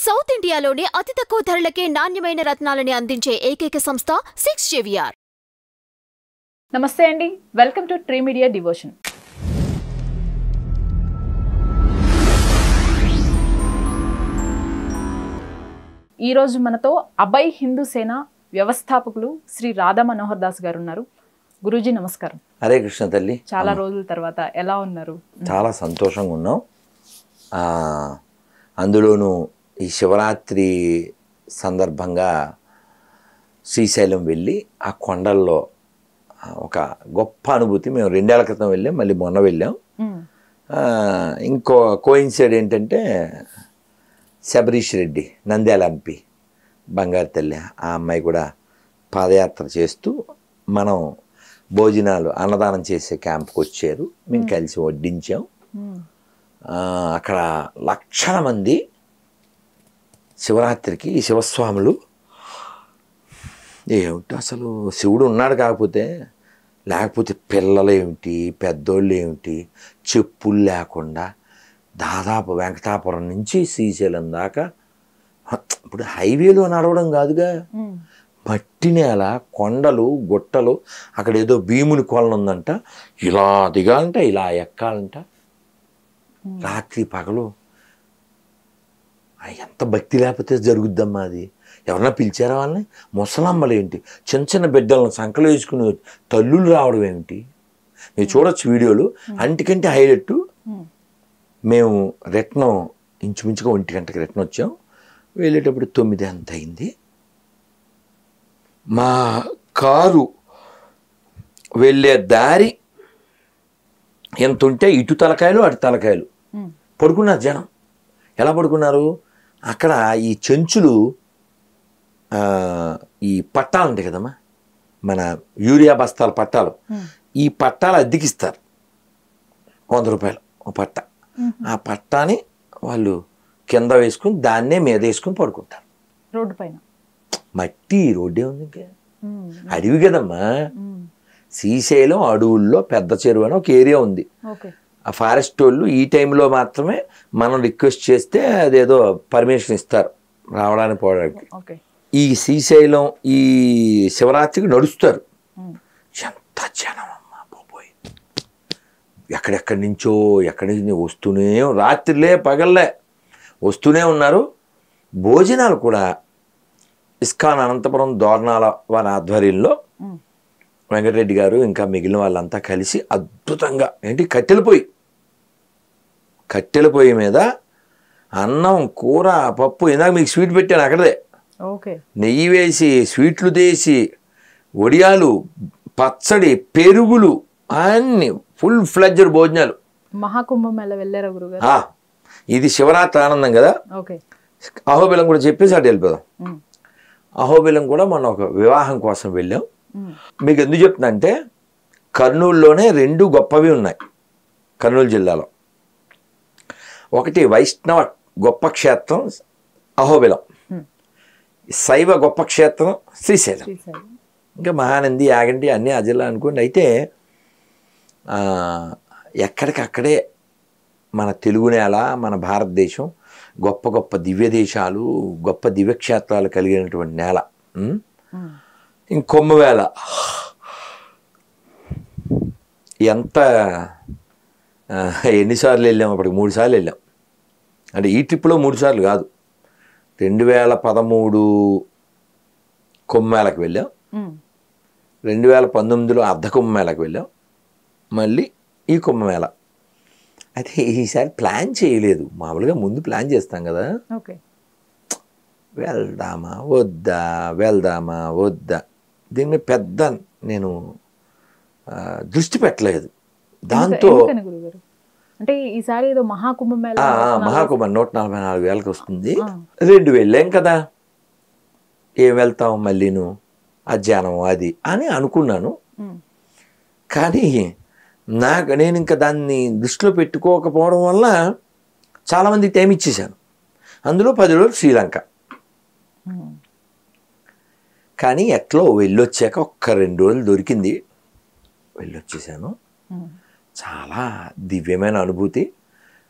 South ఇండియాలోనే అతి తక్కువ ధరలకే నాణ్యమైన రత్నాలని అందించే ఏకైక సంస్థ 6JVR. నమస్తే అండి, welcome to tree media devotion. ఈరోజు మనతో అభయ్ హిందూ సేన వ్యవస్థాపకులు శ్రీ రాధా మనోహర్ దాస్ గారు ఉన్నారు. గురూజీ నమస్కారం. హరే కృష్ణ తల్లి. చాలా రోజుల తర్వాత ఎలా ఉన్నారు? చాలా సంతోషంగా ఉన్నాం. అందులోనూ ఈ శివరాత్రి సందర్భంగా శ్రీశైలం వెళ్ళి ఆ కొండల్లో ఒక గొప్ప అనుభూతి. మేము 2 ఏళ్ల క్రితం వెళ్ళాం, మళ్ళీ మొన్న వెళ్ళాం. ఇంకో కోయిన్సైడ్ ఏంటంటే శబరీష్ రెడ్డి నంద్యాల ఎంపీ బంగారు తల్లి, ఆ అమ్మాయి కూడా పాదయాత్ర చేస్తూ మనం భోజనాలు అన్నదానం చేసే క్యాంప్కి వచ్చారు. మేము కలిసి వడ్డించాం. అక్కడ లక్షల మంది శివరాత్రికి ఈ శివస్వాములు. ఏమిటి అసలు శివుడు ఉన్నాడు, లేకపోతే పిల్లలు ఏమిటి, పెద్దోళ్ళు ఏమిటి, చెప్పులు లేకుండా దాదాపు వెంకటాపురం నుంచి శ్రీశైలం దాకా. ఇప్పుడు హైవేలో నడవడం కాదుగా, మట్టి నేల, కొండలు, గుట్టలు. అక్కడ ఏదో భీముని కొలను ఉందంట, ఇలా దిగాలంట, ఇలా ఎక్కాలంట. రాత్రి పగలు ఎంత భక్తి లేకపోతే జరుగుద్దమ్మా అది. ఎవరన్నా పిలిచారా వాళ్ళని? ముసలమ్మలు ఏంటి, చిన్న చిన్న బిడ్డలను సంకలు వేసుకుని తల్లులు రావడం ఏమిటి, మీరు చూడొచ్చు వీడియోలు. అంటికంటే హైలైట్, మేము రిటర్న్ ఇంచుమించుగా 1 గంటకి రిటర్న్ వచ్చాం. వెళ్ళేటప్పుడు 9 అంత అయింది. మా కారు వెళ్ళే దారి ఎంత ఉంటే ఇటు తలకాయలు అటు తలకాయలు పడుకున్నారు జనం. ఎలా పడుకున్నారు? అక్కడ ఈ చెంచులు, ఈ పట్టాలు ఉంటాయి కదమ్మా, మన యూరియా బస్తాల పట్టాలు. ఈ పట్టాలు అద్దెకిస్తారు, 100 రూపాయలు ఒక పట్ట. ఆ పట్టాని వాళ్ళు కింద వేసుకుని దాన్నే మీద వేసుకుని పడుకుంటారు. రోడ్డు పైన మట్టి రోడ్డే ఉంది, ఇంకా అడవి కదమ్మా. శ్రీశైలం అడవుల్లో పెద్ద చెరువు అని ఒక ఏరియా ఉంది. ఆ ఫారెస్ట్ వాళ్ళు ఈ టైంలో మాత్రమే మనం రిక్వెస్ట్ చేస్తే అదేదో పర్మిషన్ ఇస్తారు రావడానికి పోవడానికి. ఈ శ్రీశైలం ఈ శివరాత్రికి నడుస్తారు. ఎంత జనం అమ్మా పోయి, ఎక్కడెక్కడి నుంచో ఎక్కడి నుంచి వస్తూనే, రాత్రిలే పగల్లే వస్తూనే ఉన్నారు. భోజనాలు కూడా ఇస్కాన్ అనంతపురం దోర్నాల వారి ఆధ్వర్యంలో వెంకటరెడ్డి గారు ఇంకా మిగిలిన వాళ్ళంతా కలిసి అద్భుతంగా, ఏంటి కట్టెల పొయ్యి మీద అన్నం, కూర, పప్పు. ఇందాక మీకు స్వీట్ పెట్టాను అక్కడే, నెయ్యి వేసి స్వీట్లు తీసి, వడియాలు, పచ్చడి, పెరుగులు, అన్ని ఫుల్ ఫ్లెడ్జ్డ్ భోజనాలు. మహాకుంభమేళ వెళ్ళారా గురుగారు? ఇది శివరాత్రి ఆనందం కదా. అహోబిలం కూడా చెప్పేసి అటు వెళ్ళిపోదాం. అహోబిలం కూడా మొన్న ఒక వివాహం కోసం వెళ్ళాం. మీకు ఎందుకు చెప్తున్నా అంటే, కర్నూలులోనే 2 గొప్పవి ఉన్నాయి కర్నూలు జిల్లాలో. ఒకటి వైష్ణవ గొప్ప క్షేత్రం అహోబిలం, శైవ గొప్ప క్షేత్రం శ్రీశైలం. ఇంకా మహానంది, యాగంటి అన్నీ ఆ జిల్లా అనుకోండి. అయితే ఎక్కడికక్కడే మన తెలుగు నేల, మన భారతదేశం గొప్ప గొప్ప దివ్య దేశాలు, గొప్ప దివ్యక్షేత్రాలు కలిగినటువంటి నేల. ఇంకొమ్మవేళ ఎంత ఎన్నిసార్లు వెళ్ళాం? అప్పటికి 3 సార్లు వెళ్ళాం. అంటే ఈ ట్రిప్లో 3 సార్లు కాదు. 2013 కుంభమేళకు వెళ్ళాం, 2019లో అర్ధ కుంభమేళకు వెళ్ళాం, మళ్ళీ ఈ కుంభమేళ. అయితే ఈసారి ప్లాన్ చేయలేదు. మామూలుగా ముందు ప్లాన్ చేస్తాం కదా, వెళ్దామా వద్దా, దీని మీద పెద్ద నేను దృష్టి పెట్టలేదు. దాంతో అంటే ఈసారి ఏదో మహాకుంభమేళ 144,000కి వస్తుంది. 2 వెళ్ళాం కదా, ఏం వెళ్తాం మళ్ళీను, అధ్యానం అది అని అనుకున్నాను. కానీ నేను ఇంకా దాన్ని దృష్టిలో పెట్టుకోకపోవడం వల్ల చాలామందికి టైం ఇచ్చేసాను. అందులో 10 రోజులు శ్రీలంక. కానీ ఎట్లో వెళ్ళొచ్చాక 1-2 రోజులు దొరికింది, వెళ్ళొచ్చేసాను. చాలా దివ్యమైన అనుభూతి.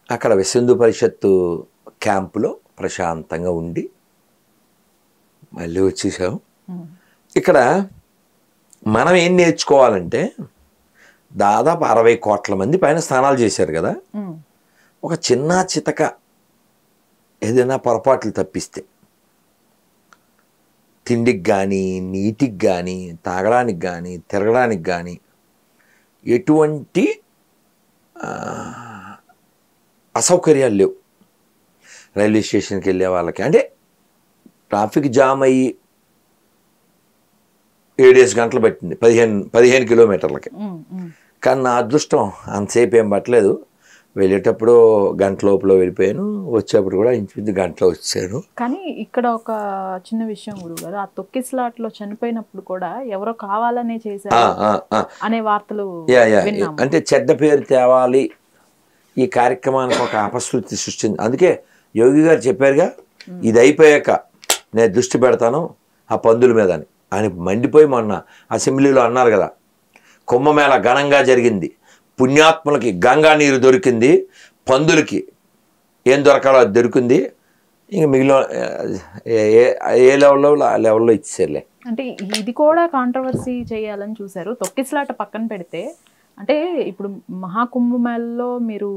అక్కడ విశ్వ హిందూ పరిషత్తు క్యాంపులో ప్రశాంతంగా ఉండి మళ్ళీ వచ్చేసాం. ఇక్కడ మనం ఏం నేర్చుకోవాలంటే దాదాపు 60 కోట్ల మంది పైన స్నానాలు చేశారు కదా. ఒక చిన్న చితక ఏదైనా పొరపాట్లు తప్పిస్తే తిండికి కానీ, నీటికి కానీ, తాగడానికి కానీ, తిరగడానికి కానీ ఎటువంటి అసౌకర్యాలు లేవు. రైల్వే స్టేషన్కి వెళ్ళే వాళ్ళకి అంటే ట్రాఫిక్ జామ్ అయ్యి 7 గంటలు పట్టింది 15 కిలోమీటర్లకి. కానీ నా అదృష్టం అంతసేపు ఏం పట్టలేదు. వెళ్ళేటప్పుడు గంట లోపల వెళ్ళిపోయాను, వచ్చేప్పుడు కూడా ఇంచుమించు గంటలో వచ్చాను. కానీ ఇక్కడ ఒక చిన్న విషయం గురుగారు, ఆ తొక్కిసలాట్లో చనిపోయినప్పుడు కూడా ఎవరో కావాలనే చేశారు అనే వార్తలు విన్నాము. అంటే చెడ్డ పేరు తేవాలి ఈ కార్యక్రమానికి ఒక అపశృతి సృష్టింది. అందుకే యోగి గారు చెప్పారుగా, ఇది అయిపోయాక నేను దృష్టి పెడతాను ఆ పందుల మీద అని. ఆయన మండిపోయి మొన్న అసెంబ్లీలో అన్నారు కదా, కుంభమేళ ఘనంగా జరిగింది, పుణ్యాత్ములకి గంగా నీరు దొరికింది, పందులకి ఏం దొరకాలో అది దొరికింది, ఇంక మిగిలిన ఏ లెవెల్లో ఆ లెవెల్లో ఇచ్చేసారులే. అంటే ఇది కూడా కాంట్రవర్సీ చేయాలని చూశారు. తొక్కిసలాట పక్కన పెడితే, అంటే ఇప్పుడు మహాకుంభమేళలో మీరు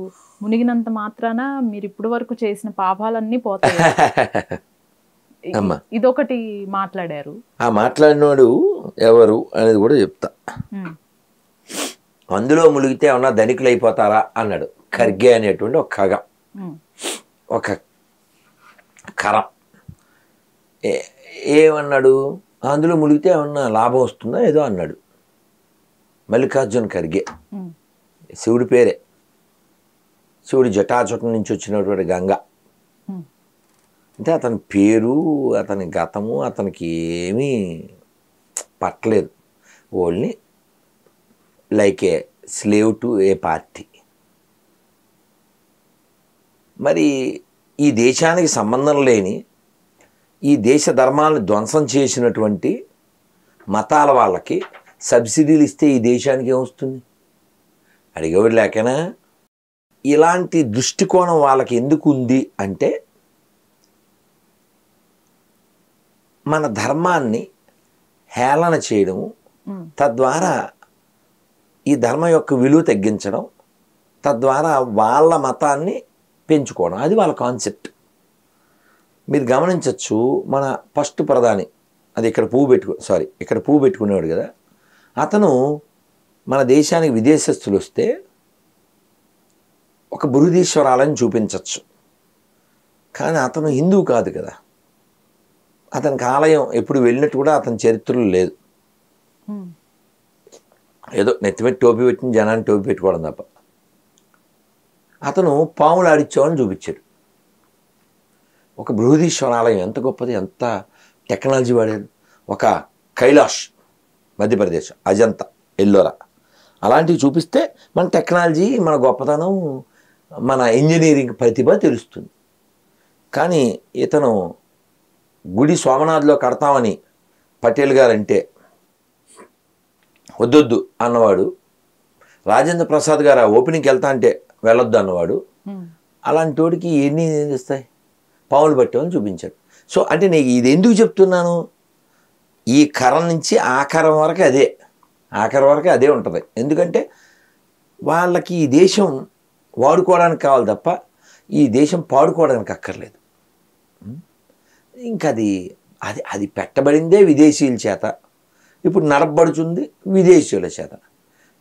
మునిగినంత మాత్రాన మీరు ఇప్పటి వరకు చేసిన పాపాలన్నీ పోతాయి, ఇదొకటి మాట్లాడారు. ఆ మాట్లాడినోడు ఎవరు అనేది కూడా చెప్తా. అందులో మునిగితే ఏమన్నా ధనికులు అయిపోతారా అన్నాడు ఖర్గే అనేటువంటి ఒక ఖగం, ఒక కరం. ఏమన్నాడు, అందులో మునిగితే ఏమన్నా లాభం వస్తుందా ఏదో అన్నాడు మల్లికార్జున ఖర్గే. శివుడి పేరే, శివుడి జటాజటం నుంచి వచ్చినటువంటి గంగ. అంటే అతని పేరు, అతని గతము అతనికి ఏమీ పట్టలేదు. Only like a slave to A party. మరి ఈ దేశానికి సంబంధం లేని, ఈ దేశ ధర్మాలను ధ్వంసం చేసినటువంటి మతాల వాళ్ళకి సబ్సిడీలు ఇస్తే ఈ దేశానికి ఏమొస్తుంది? అడిగేవాడు లేకనా? ఇలాంటి దృష్టికోణం వాళ్ళకి ఎందుకు ఉంది అంటే, మన ధర్మాన్ని హేళన చేయడము, తద్వారా ఈ ధర్మం యొక్క విలువ తగ్గించడం, తద్వారా వాళ్ళ మతాన్ని పెంచుకోవడం, అది వాళ్ళ కాన్సెప్ట్. మీరు గమనించవచ్చు, మన ఫస్ట్ ప్రధాని అది ఇక్కడ పువ్వు పెట్టుకునేవాడు కదా, అతను మన దేశానికి విదేశస్తులు వస్తే ఒక బృహదీశ్వరాలని చూపించవచ్చు, కానీ అతను హిందువు కాదు కదా. అతనికి ఆలయం ఎప్పుడు వెళ్ళినట్టు కూడా అతని చరిత్రలో లేదు. ఏదో నెత్తిమెట్టి టోపీ పెట్టిన జనాన్ని టోపీ పెట్టుకోవడం తప్ప. అతను పాములు ఆడిచ్చామని చూపించాడు. ఒక బృహదీశ్వర ఆలయం ఎంత గొప్పది, ఎంత టెక్నాలజీ వాడారు. ఒక కైలాష్ మధ్యప్రదేశ్, అజంతా, ఎల్లోరా అలాంటివి చూపిస్తే మన టెక్నాలజీ, మన గొప్పతనం, మన ఇంజనీరింగ్ ప్రతిభ తెలుస్తుంది. కానీ ఇతను గుడి సోమనాథ్లో కడతామని పటేల్ గారు అంటే వద్దొద్దు అన్నవాడు, రాజేంద్ర ప్రసాద్ గారు ఓపెనింగ్కి వెళ్తా అంటే వెళ్ళొద్దు అన్నవాడు. అలాంటి వాడికి ఎన్ని ఇస్తాయి? పాములు పట్టామని చూపించాడు. సో అంటే నేను ఇది ఎందుకు చెప్తున్నాను, ఈ కరం నుంచి ఆకారం వరకు అదే ఉంటుంది. ఎందుకంటే వాళ్ళకి ఈ దేశం వాడుకోవడానికి కావాలి తప్ప ఈ దేశం పాడుకోవడానికి అక్కర్లేదు. ఇంకా అది పెట్టబడిందే విదేశీయుల చేత, ఇప్పుడు నడపబడుతుంది విదేశీయుల చేత.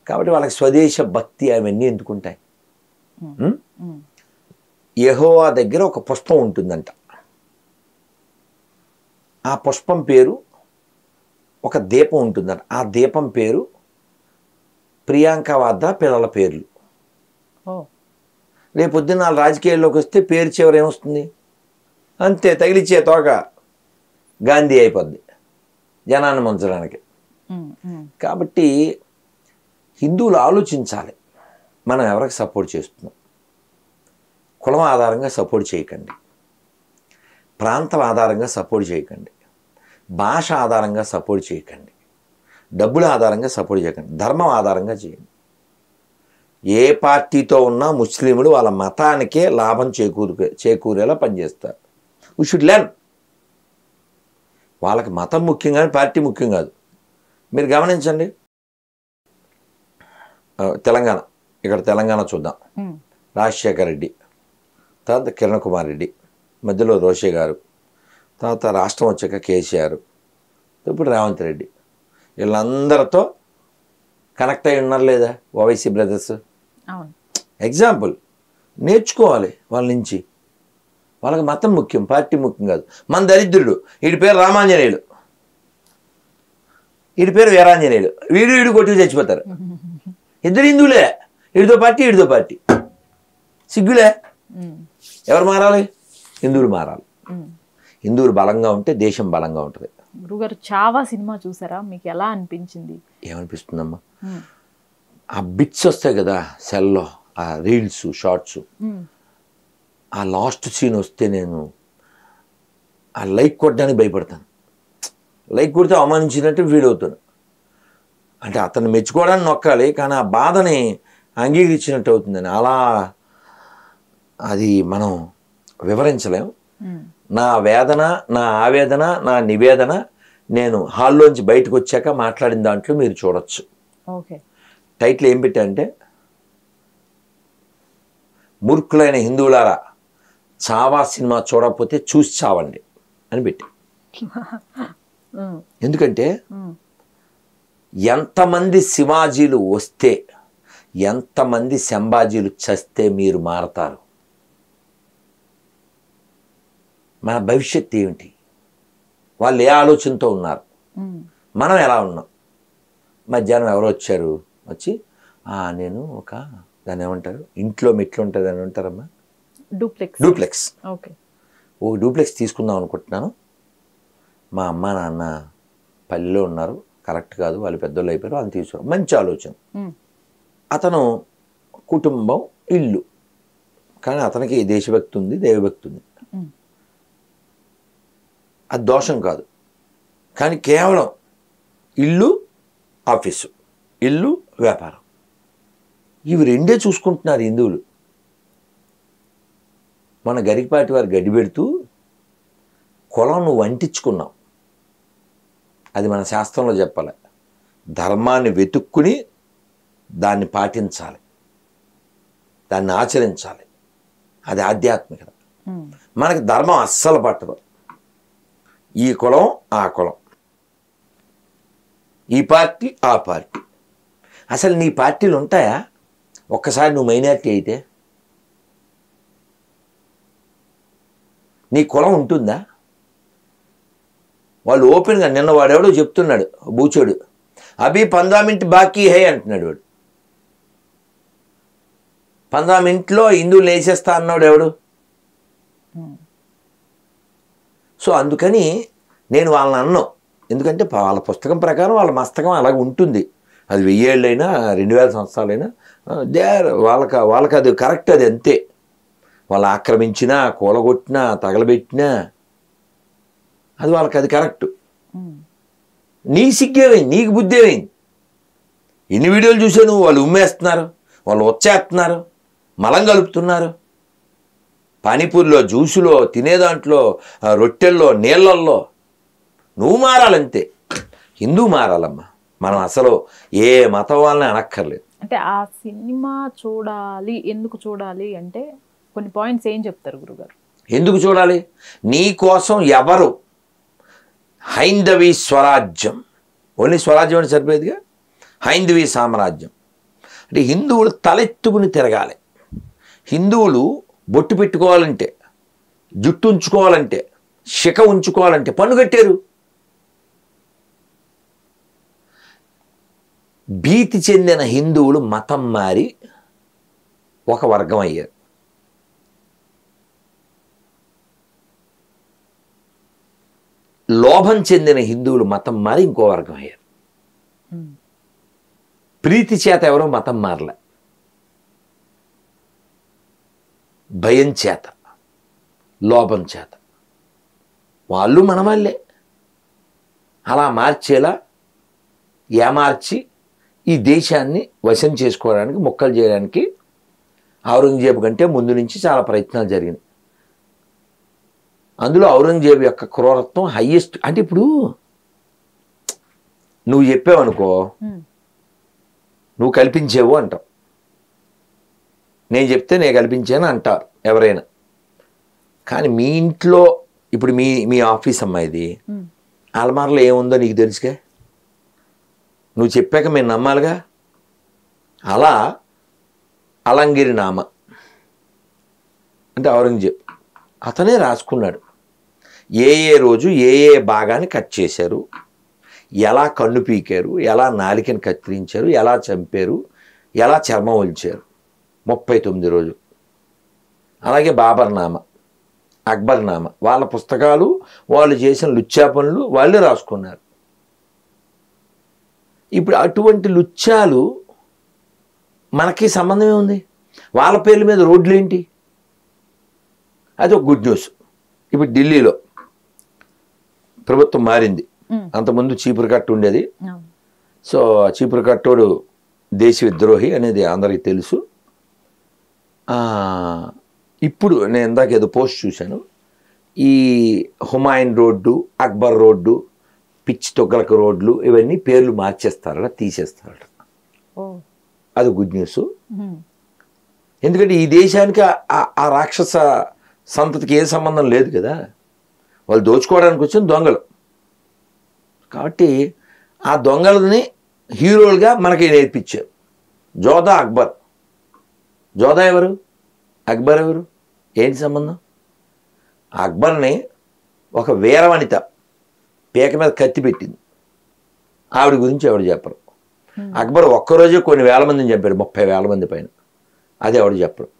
కాబట్టి వాళ్ళకి స్వదేశ భక్తి అవన్నీ ఎందుకుంటాయి? యెహోవా దగ్గర ఒక పుష్పం ఉంటుందంట, ఆ పుష్పం పేరు, ఒక దీపం ఉంటుందంట, ఆ దీపం పేరు ప్రియాంక వాద్రా పిల్లల పేర్లు. రేపొద్దున వాళ్ళు రాజకీయాల్లోకి వస్తే పేరు చివరి ఏమొస్తుంది? అంతే, తగిలిచ్చే తోక గాంధీ అయిపోద్ది జనాన్ని ముంచడానికి. కాబట్టి హిందువులు ఆలోచించాలి, మనం ఎవరికి సపోర్ట్ చేస్తున్నాం. కులం ఆధారంగా సపోర్ట్ చేయకండి, ప్రాంతం ఆధారంగా సపోర్ట్ చేయకండి, భాష ఆధారంగా సపోర్ట్ చేయకండి, డబ్బుల ఆధారంగా సపోర్ట్ చేయకండి, ధర్మం ఆధారంగా చేయండి. ఏ పార్టీతో ఉన్నా ముస్లింలు వాళ్ళ మతానికే లాభం చేకూరేలా పనిచేస్తారు. We should learn. వాళ్ళకి మతం ముఖ్యం కానీ పార్టీ ముఖ్యం కాదు. మీరు గమనించండి, తెలంగాణ, ఇక్కడ తెలంగాణ చూద్దాం. రాజశేఖర్ రెడ్డి, తర్వాత కిరణ్ కుమార్ రెడ్డి, మధ్యలో రోషే గారు, తర్వాత రాష్ట్రం వచ్చాక కేసీఆర్, ఇప్పుడు రేవంత్ రెడ్డి. వీళ్ళందరితో కనెక్ట్ అయి ఉన్నారు లేదా ఓవైసీ బ్రదర్స్? ఎగ్జాంపుల్ నేర్చుకోవాలి వాళ్ళ నుంచి. వాళ్ళకి మతం ముఖ్యం, పార్టీ ముఖ్యం కాదు. మన దరిద్రుడు, వీడి పేరు రామాంజనేయులు, వీడి పేరు వీరాంజనేయులు, వీడు కొట్టుకు చచ్చిపోతారు. ఇద్దరు హిందువులే, వీడితో పార్టీ. సిగ్గులే. ఎవరు మారాలి? హిందువులు మారాలి. హిందువులు బలంగా ఉంటే దేశం బలంగా ఉంటుంది. గురుగారు చావా సినిమా చూసారా? మీకు ఎలా అనిపించింది? ఏమనిపిస్తుందమ్మా, ఆ బిట్స్ వస్తాయి కదా సెల్లో, ఆ రీల్స్, షార్ట్స్, ఆ లాస్ట్ సీన్ వస్తే నేను ఆ లైక్ కొట్టడానికి భయపడతాను. లైక్ కొడితే అవమానించినట్టు ఫీల్ అవుతాను. అంటే అతన్ని మెచ్చుకోవడానికి నొక్కాలి, కానీ ఆ బాధని అంగీకరించినట్టు అవుతుందని. అలా అది మనం వివరించలేం. నా వేదన, నా ఆవేదన, నా నివేదన నేను హాల్లోంచి బయటకు వచ్చాక మాట్లాడిన దాంట్లో మీరు చూడొచ్చు. టైటిల్ ఏం పెట్టా అంటే, మూర్ఖులైన హిందువులారా చావా సినిమా చూడకపోతే చూసి చావండి అని పెట్టి. ఎందుకంటే ఎంతమంది శివాజీలు వస్తే, ఎంతమంది సంభాజీలు చస్తే మీరు మారతారు? మన భవిష్యత్తు ఏమిటి? వాళ్ళు ఏ ఆలోచనతో ఉన్నారు, మనం ఎలా ఉన్నాం? మధ్యాహ్నం ఎవరో వచ్చారు, వచ్చి నేను ఒక దాన్ని ఏమంటారు, ఇంట్లో మెట్లు ఉంటుంది అని అంటారమ్మా, డూప్లెక్స్. ఓ డూప్లెక్స్ తీసుకుందాం అనుకుంటున్నాను. మా అమ్మ నాన్న పల్లెలో ఉన్నారు, కరెక్ట్ కాదు, వాళ్ళు పెద్దోళ్ళు అయిపోయారు, అని తీసుకో. మంచి ఆలోచన. అతను కుటుంబం, ఇల్లు, కానీ అతనికి దేశభక్తి ఉంది, దైవభక్తి ఉంది. అది దోషం కాదు. కానీ కేవలం ఇల్లు, ఆఫీసు, ఇల్లు, వ్యాపారం, ఇవి రెండే చూసుకుంటున్నారు హిందువులు. మన గరికపాటి వారు గడ్డి పెడుతూ, కులం నువ్వు అంటించుకున్నావు, అది మన శాస్త్రంలో చెప్పాలి. ధర్మాన్ని వెతుక్కుని దాన్ని పాటించాలి, దాన్ని ఆచరించాలి. అది ఆధ్యాత్మికత. మనకి ధర్మం అస్సలు పట్టదు. ఈ కులం, ఆ కులం, ఈ పార్టీ, ఆ పార్టీ. అసలు నీ పార్టీలు ఉంటాయా? ఒక్కసారి నువ్వు మైనారిటీ అయితే నీ కులం ఉంటుందా? వాళ్ళు ఓపెన్గా, నిన్న వాడెవడో చెప్తున్నాడు, బూచోడు, అభి 15 మినిట్ బాకీ హై అంటున్నాడు వాడు. 15 మినిట్లో హిందువులు వేసేస్తా అన్నాడు ఎవడు? సో అందుకని నేను వాళ్ళని అన్నాను. ఎందుకంటే వాళ్ళ పుస్తకం ప్రకారం వాళ్ళ మస్తకం అలాగే ఉంటుంది. అది 1000 ఏళ్ళైనా 2000 సంవత్సరాలైనా వాళ్ళకి అది కరెక్ట్. అది అంతే. వాళ్ళు ఆక్రమించినా, కూలగొట్టినా, తగలబెట్టినా అది వాళ్ళకి అది కరెక్ట్. నీ సిగ్గేమైంది, నీకు బుద్ధి ఏమైంది? ఎన్ని వీడియోలు చూసాను, వాళ్ళు ఉమ్మేస్తున్నారు, వాళ్ళు వచ్చేస్తున్నారు, మలం కలుపుతున్నారు, పానీపూరిలో, జ్యూసులో, తినేదాంట్లో, రొట్టెల్లో, నీళ్ళల్లో. నువ్వు మారాలంతే. హిందువు మారాలమ్మా. మనం అసలు ఏ మతం వాళ్ళని అనక్కర్లేదు. అంటే ఆ సినిమా చూడాలి, ఎందుకు చూడాలి అంటే కొన్ని పాయింట్స్ ఏం చెప్తారు గురుగారు? ఎందుకు చూడాలి? నీ కోసం ఎవరు హైందవీ స్వరాజ్యం, ఓన్లీ స్వరాజ్యం అని సరిపోయేదిగా, హైందవీ సామ్రాజ్యం అంటే హిందువులు తలెత్తుకుని తిరగాలి. హిందువులు బొట్టు పెట్టుకోవాలంటే, జుట్టు ఉంచుకోవాలంటే, శిఖ ఉంచుకోవాలంటే పన్ను కట్టారు. భీతి చెందిన హిందువులు మతం మారి ఒక వర్గం అయ్యారు. లోభం చెందిన హిందువులు మతం మారి ఇంకో వర్గం అయ్యారు. ప్రీతి చేత ఎవరో మతం మారలే, భయం చేత, లోభం చేత. వాళ్ళు మన వాళ్ళే. అలా మార్చేలా ఏమార్చి ఈ దేశాన్ని వశం చేసుకోవడానికి, ముక్కలు చేయడానికి ఔరంగజేబు కంటే ముందు నుంచి చాలా ప్రయత్నాలు జరిగినాయి. అందులో ఔరంగజేబు యొక్క క్రూరత్వం హయ్యెస్ట్. అంటే ఇప్పుడు నువ్వు చెప్పావనుకో, నువ్వు కల్పించేవు అంటావు, నేను చెప్తే నేను కల్పించాను అంటారు ఎవరైనా. కానీ మీ ఇంట్లో ఇప్పుడు మీ ఆఫీస్ అమ్మాయిది అలమారలో ఏముందో నీకు తెలుసుగా, నువ్వు చెప్పాక మేము నమ్మాలిగా. అలా అలంగిరి నామ అంటే ఔరంగజేబ్ అతనే రాసుకున్నాడు. ఏ రోజు ఏ భాగాన్ని కట్ చేశారు, ఎలా కన్ను పీకారు, ఎలా నాలికని కత్తిరించారు, ఎలా చంపారు, ఎలా చర్మం ఒలిచారు 39 రోజులు. అలాగే బాబర్ నామ, అక్బర్ నామ, వాళ్ళ పుస్తకాలు వాళ్ళు చేసిన లుచ్చా పనులు వాళ్ళే రాసుకున్నారు. ఇప్పుడు అటువంటి లుచ్చాలు మనకి సంబంధమే ఉంది. వాళ్ళ పేర్ల మీద రోడ్లు ఏంటి? అది ఒక గుడ్ న్యూస్. ఇప్పుడు ఢిల్లీలో ప్రభుత్వం మారింది. అంతకుముందు చీపురు కట్టు ఉండేది. సో చీపురు కట్టోడు దేశ విద్రోహి అనేది అందరికీ తెలుసు. ఇప్పుడు నేను ఇందాక ఏదో పోస్ట్ చూశాను, ఈ హుమాయూన్ రోడ్డు, అక్బర్ రోడ్డు, పిచ్ తొగ్గలక రోడ్లు ఇవన్నీ పేర్లు మార్చేస్తారట, తీసేస్తారట. అది గుడ్ న్యూస్. ఎందుకంటే ఈ దేశానికి ఆ రాక్షస సంతతికి ఏ సంబంధం లేదు కదా, వాళ్ళు దోచుకోవడానికి వచ్చిన దొంగలు. కాబట్టి ఆ దొంగలని హీరోలుగా మనకి నేర్పించారు. జోధా అక్బర్. జోధా ఎవరు, అక్బర్ ఎవరు, ఏంటి సంబంధం? అక్బర్ని ఒక వీరవనిత పేక మీద కత్తి పెట్టింది, ఆవిడ గురించి ఎవడు చెప్పరు. అక్బర్ ఒక్కరోజే కొన్ని వేల మందిని చంపాడు, 30,000 మంది పైన. అది ఎవడు చెప్పరు.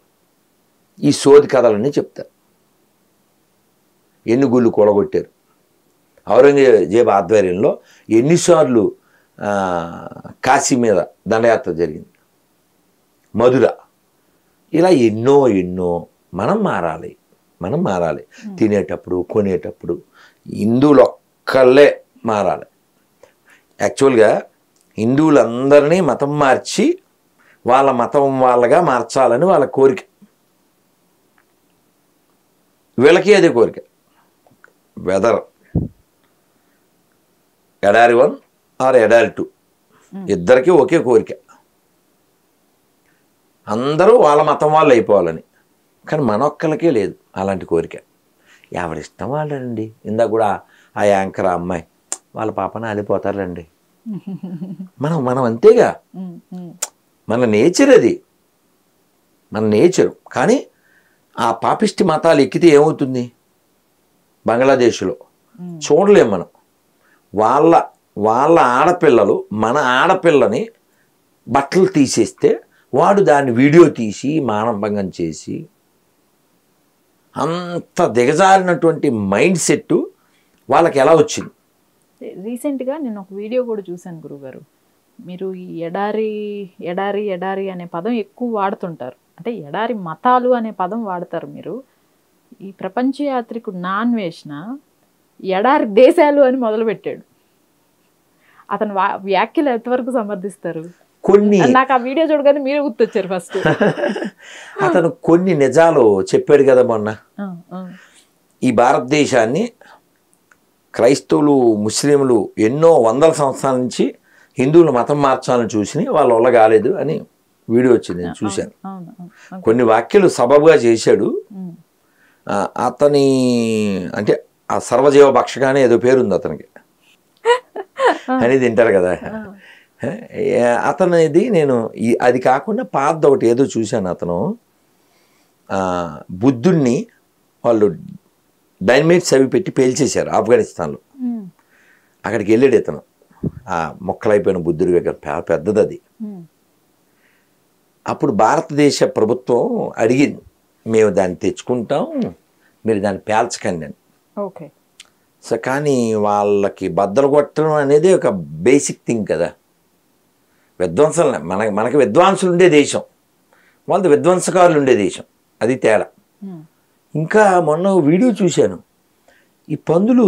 ఈ సోది కథలన్నీ చెప్తారు. ఎన్ని గుళ్ళు కూలగొట్టారు, ఔరంగజేబు ఆధ్వర్యంలో ఎన్నిసార్లు కాశీ మీద దండయాత్ర జరిగింది, మధుర, ఇలా ఎన్నో. మనం మారాలి. తినేటప్పుడు, కొనేటప్పుడు హిందువులు ఒక్కళ్ళే మారాలి. యాక్చువల్గా హిందువులందరినీ మతం మార్చి వాళ్ళ మతం వాళ్ళగా మార్చాలని వాళ్ళ కోరిక. వీళ్ళకి అదే కోరిక. వెదర్ ఎడారి 1 ఆర్ ఎడారి 2 ఇద్దరికీ ఒకే కోరిక, అందరూ వాళ్ళ మతం వాళ్ళు అయిపోవాలని. కానీ మనొక్కలకే లేదు అలాంటి కోరిక. ఎవరిష్టం వాళ్ళండి. ఇందాక కూడా ఆ యాంకర్ అమ్మాయి వాళ్ళ పాపన ఆలిపోతారండి. మనం అంతేగా, మన నేచర్ అది, మన నేచరు. కానీ ఆ పాపిష్టి మతాలు ఎక్కితే ఏమవుతుంది? బంగ్లాదేశ్లో చూడలేం మనం. వాళ్ళ ఆడపిల్లలు మన ఆడపిల్లని బట్టలు తీసేస్తే వాడు దాన్ని వీడియో తీసి మానభంగం చేసి, అంత దిగజారినటువంటి మైండ్ సెట్ వాళ్ళకి ఎలా వచ్చింది? రీసెంట్గా నేను ఒక వీడియో కూడా చూశాను గురుగారు. మీరు ఈ ఎడారి అనే పదం ఎక్కువ వాడుతుంటారు. అంటే ఎడారి మతాలు అనే పదం వాడతారు మీరు. ఈ ప్రపంచ యాత్రికుడు నాన్వేషణ ఎడారి దేశాలు అని మొదలుపెట్టాడు. అతను వ్యాఖ్యలు ఎంతవరకు సమర్థిస్తారు? కొన్ని, నాకు ఆ వీడియో చూడగానే మీరే గుర్తొచ్చారు ఫస్ట్. అతను కొన్ని నిజాలు చెప్పాడు కదా మొన్న. ఈ భారతదేశాన్ని క్రైస్తవులు, ముస్లింలు ఎన్నో వందల సంవత్సరాల నుంచి హిందువులు మతం మార్చాలని చూసి వాళ్ళ వల్ల కాలేదు అని వీడియో వచ్చింది, నేను చూశాను. కొన్ని వ్యాఖ్యలు సబబుగా చేశాడు. అతని అంటే ఆ సర్వజీవ భక్షగానే ఏదో పేరుంది అతనికి అనేది తింటారు కదా. అతనిది నేను అది కాకుండా పాత ఒకటి ఏదో చూశాను. అతను బుద్ధుణ్ణి వాళ్ళు డైనమైట్స్ అవి పెట్టి పేల్చేశారు ఆఫ్ఘనిస్తాన్లో. అక్కడికి వెళ్ళాడు ఇతను. ఆ మొక్కలైపోయిన బుద్ధుడి విగ్రహం పెద్దది అది. అప్పుడు భారతదేశ ప్రభుత్వం అడిగింది, మేము దాన్ని తెచ్చుకుంటాం, మీరు దాన్ని పేల్చకండి అని. ఓకే. సో కానీ వాళ్ళకి బద్దలు కొట్టడం అనేది ఒక బేసిక్ థింగ్ కదా. విధ్వంసం మనకి విద్వాంసులు ఉండే దేశం, వాళ్ళది విధ్వంసకారులు ఉండే దేశం, అది తేడా. ఇంకా మొన్న వీడియో చూశాను, ఈ పందులు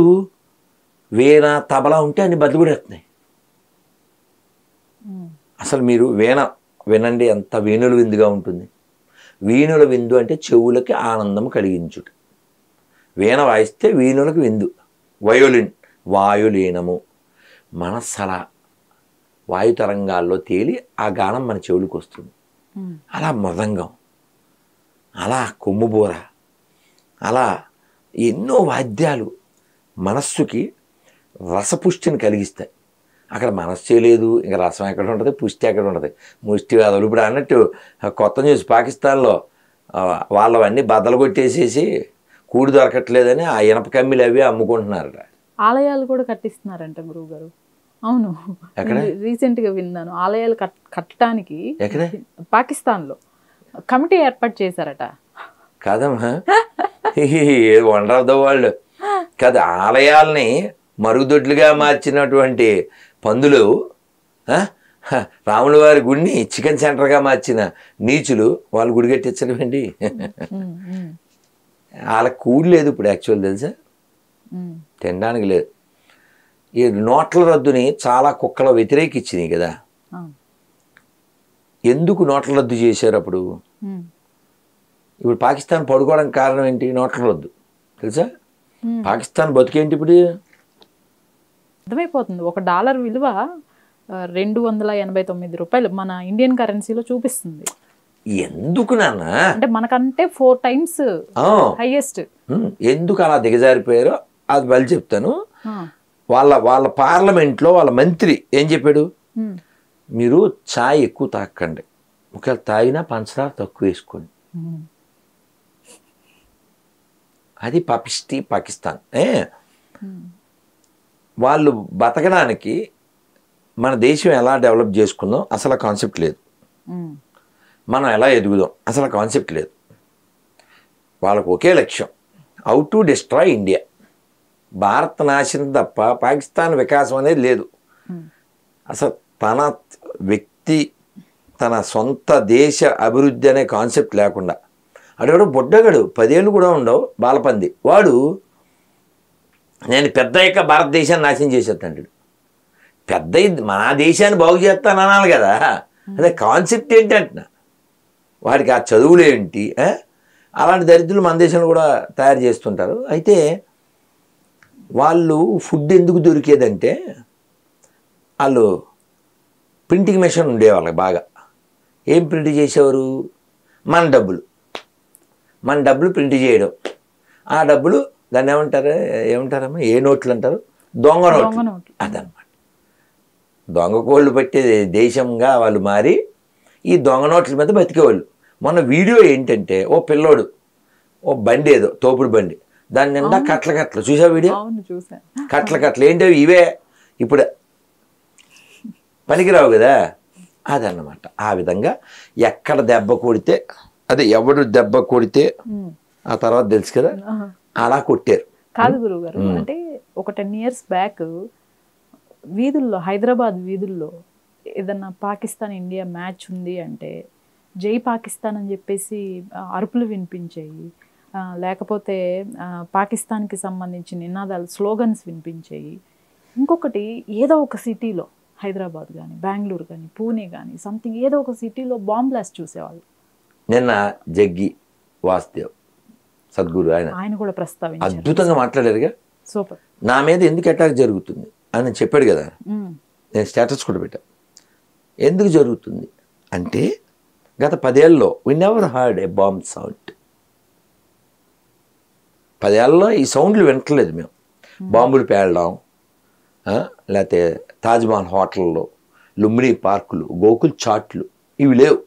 వీణ తబలా ఉంటే అన్ని బద్దలుగుడేస్తున్నాయి. అసలు మీరు వీణ వినండి, ఎంత వీణుల విందుగా ఉంటుంది. వీణుల విందు అంటే చెవులకి ఆనందం కలిగించుట. వీణ వాయిస్తే వీణులకు విందు. వయోలిన్ వాయులీనము. మనస్సల వాయు తరంగాల్లో తేలి ఆ గానం మన చెవులకు వస్తుంది. అలా మృదంగం, అలా కొమ్ముబూర, అలా ఎన్నో వాద్యాలు మనస్సుకి రసపుష్టిని కలిగిస్తాయి. అక్కడ మనస్సే లేదు, ఇంకా రసం ఎక్కడ ఉంటుంది, పుష్టి ఎక్కడ ఉంటుంది. ముష్టి వాదలు ఇప్పుడు అన్నట్టు కొత్త న్యూస్ పాకిస్తాన్లో వాళ్ళవన్నీ బద్దలు కొట్టేసేసి కూడి దొరకట్లేదని ఆ ఇనప కమ్మిలు అవి అమ్ముకుంటున్నారట. ఆలయాలు కూడా కట్టిస్తున్నారంట గురువు గారు. అవును, రీసెంట్ గా విన్నాను. ఆలయాలు కట్టడానికి పాకిస్తాన్లో కమిటీ ఏర్పాటు చేశారట. కాదమ్మా, వండర్ ఆఫ్ ద వరల్డ్ కాదు. ఆలయాల్ని మరుగుదొడ్లుగా మార్చినటువంటి పందులు, రాముల వారి గుడిని చికెన్ సెంటర్గా మార్చిన నీచులు వాళ్ళు గుడి కట్టించడం ఏంటి? వాళ్ళకి కూడి లేదు ఇప్పుడు యాక్చువల్ తెలుసా, తినడానికి లేదు. ఈ నోట్ల రద్దుని చాలా కుక్కలు వ్యతిరేకించినాయి కదా. ఎందుకు నోట్ల రద్దు చేశారు అప్పుడు? ఇప్పుడు పాకిస్తాన్ పడుకోవడానికి కారణం ఏంటి? నోట్ల రద్దు తెలుసా. పాకిస్తాన్ బతుకేంటి ఇప్పుడు? అర్థమైపోతుంది. $1 విలువ $289 మన ఇండియన్ కరెన్సీలో చూపిస్తుంది. ఎందుకు నాన్న? అంటే మనకంటే 4 times హైయెస్ట్. ఎందుకు అలా దిగజారిపోయారో అది వాళ్ళు చెప్తాను. వాళ్ళ పార్లమెంట్లో వాళ్ళ మంత్రి ఏం చెప్పాడు? మీరు ఛాయ్ ఎక్కువ తాకండి, ఒకవేళ తాగినా పంచదార తక్కువ వేసుకోండి. అది పాకిస్తాన్. వాళ్ళు బతకడానికి మన దేశం ఎలా డెవలప్ చేసుకుందాం అసలు కాన్సెప్ట్ లేదు. మనం ఎలా ఎదుగుదాం అసలు కాన్సెప్ట్ లేదు. వాళ్ళకు ఒకే లక్ష్యం, how to destroy India. Bharat నాశనం తప్ప పాకిస్తాన్ వికాసం అనేది లేదు. అసలు తన వ్యక్తి, తన సొంత దేశ అభివృద్ధి అనే కాన్సెప్ట్ లేకుండా అడగడు బొడ్డగాడు 10 ఏళ్ళు కూడా ఉండవు బాలపంది వాడు నేను పెద్ద అయ్యాక భారతదేశాన్ని నాశనం చేసేస్తాడు. పెద్ద మన దేశాన్ని బాగు చేస్తాను అనాలి కదా. అదే కాన్సెప్ట్ ఏంటంటున్నా. వాడికి ఆ చదువులు ఏంటి? అలాంటి దరిద్రులు మన దేశంలో కూడా తయారు చేస్తుంటారు. అయితే వాళ్ళు ఫుడ్ ఎందుకు దొరికేదంటే వాళ్ళు ప్రింటింగ్ మెషిన్ ఉండేవాళ్ళకి బాగా. ఏం ప్రింట్ చేసేవారు? మన డబ్బులు ప్రింట్ చేయడం. ఆ డబ్బులు దాన్ని ఏమంటారమ్మా, ఏ నోట్లు అంటారు? దొంగ నోట్లు. అదనమాట. దొంగ కోళ్ళు పట్టే దేశంగా వాళ్ళు మారి ఈ దొంగ నోట్ల మీద బతికేవాళ్ళు. మొన్న వీడియో ఏంటంటే ఓ పిల్లోడు ఓ బండి, ఏదో తోపుడు బండి, దాని నిండా కట్ల చూసా వీడియో? కట్ల ఏంటవి? ఇవే ఇప్పుడు పనికిరావు కదా. అదన్నమాట. ఆ విధంగా ఎక్కడ దెబ్బ కొడితే అదే ఎవడు దెబ్బ కొడితే ఆ తర్వాత తెలుసు కదా, అలా కొట్టారు. కాదు గురువు గారు, అంటే ఒక 10 years బ్యాక్ వీధుల్లో, హైదరాబాద్ వీధుల్లో ఏదన్నా పాకిస్తాన్ ఇండియా మ్యాచ్ ఉంది అంటే జై పాకిస్తాన్ అని చెప్పేసి అరుపులు వినిపించేవి. లేకపోతే పాకిస్తాన్కి సంబంధించిన నినాదాలు, స్లోగన్స్ వినిపించేవి. ఇంకొకటి ఏదో ఒక సిటీలో, హైదరాబాద్ కానీ, బెంగళూరు కానీ, పూణే కానీ, సంథింగ్ ఏదో ఒక సిటీలో బాంబ్ బ్లాస్ట్ చూసేవాళ్ళు. నిన్న జగ్గి వాసుదేవ్ సద్గురు ఆయన కూడా ప్రస్తావించారు, అద్భుతంగా మాట్లాడారుగా. సూపర్. నా మీద ఎందుకు అటాక్ జరుగుతుంది అని చెప్పాడు కదా. నేను స్టేటస్ కూడా పెట్టా. ఎందుకు జరుగుతుంది అంటే గత 10 ఏళ్ళలో we never heard a bomb sound. 10 ఏళ్ళలో ఈ సౌండ్లు వినట్లేదు మేము. బాంబులు పేలడం, లేకపోతే తాజ్మహల్ హోటల్లో, లుంబిని పార్కులు, గోకుల్ చాట్లు, ఇవి లేవు.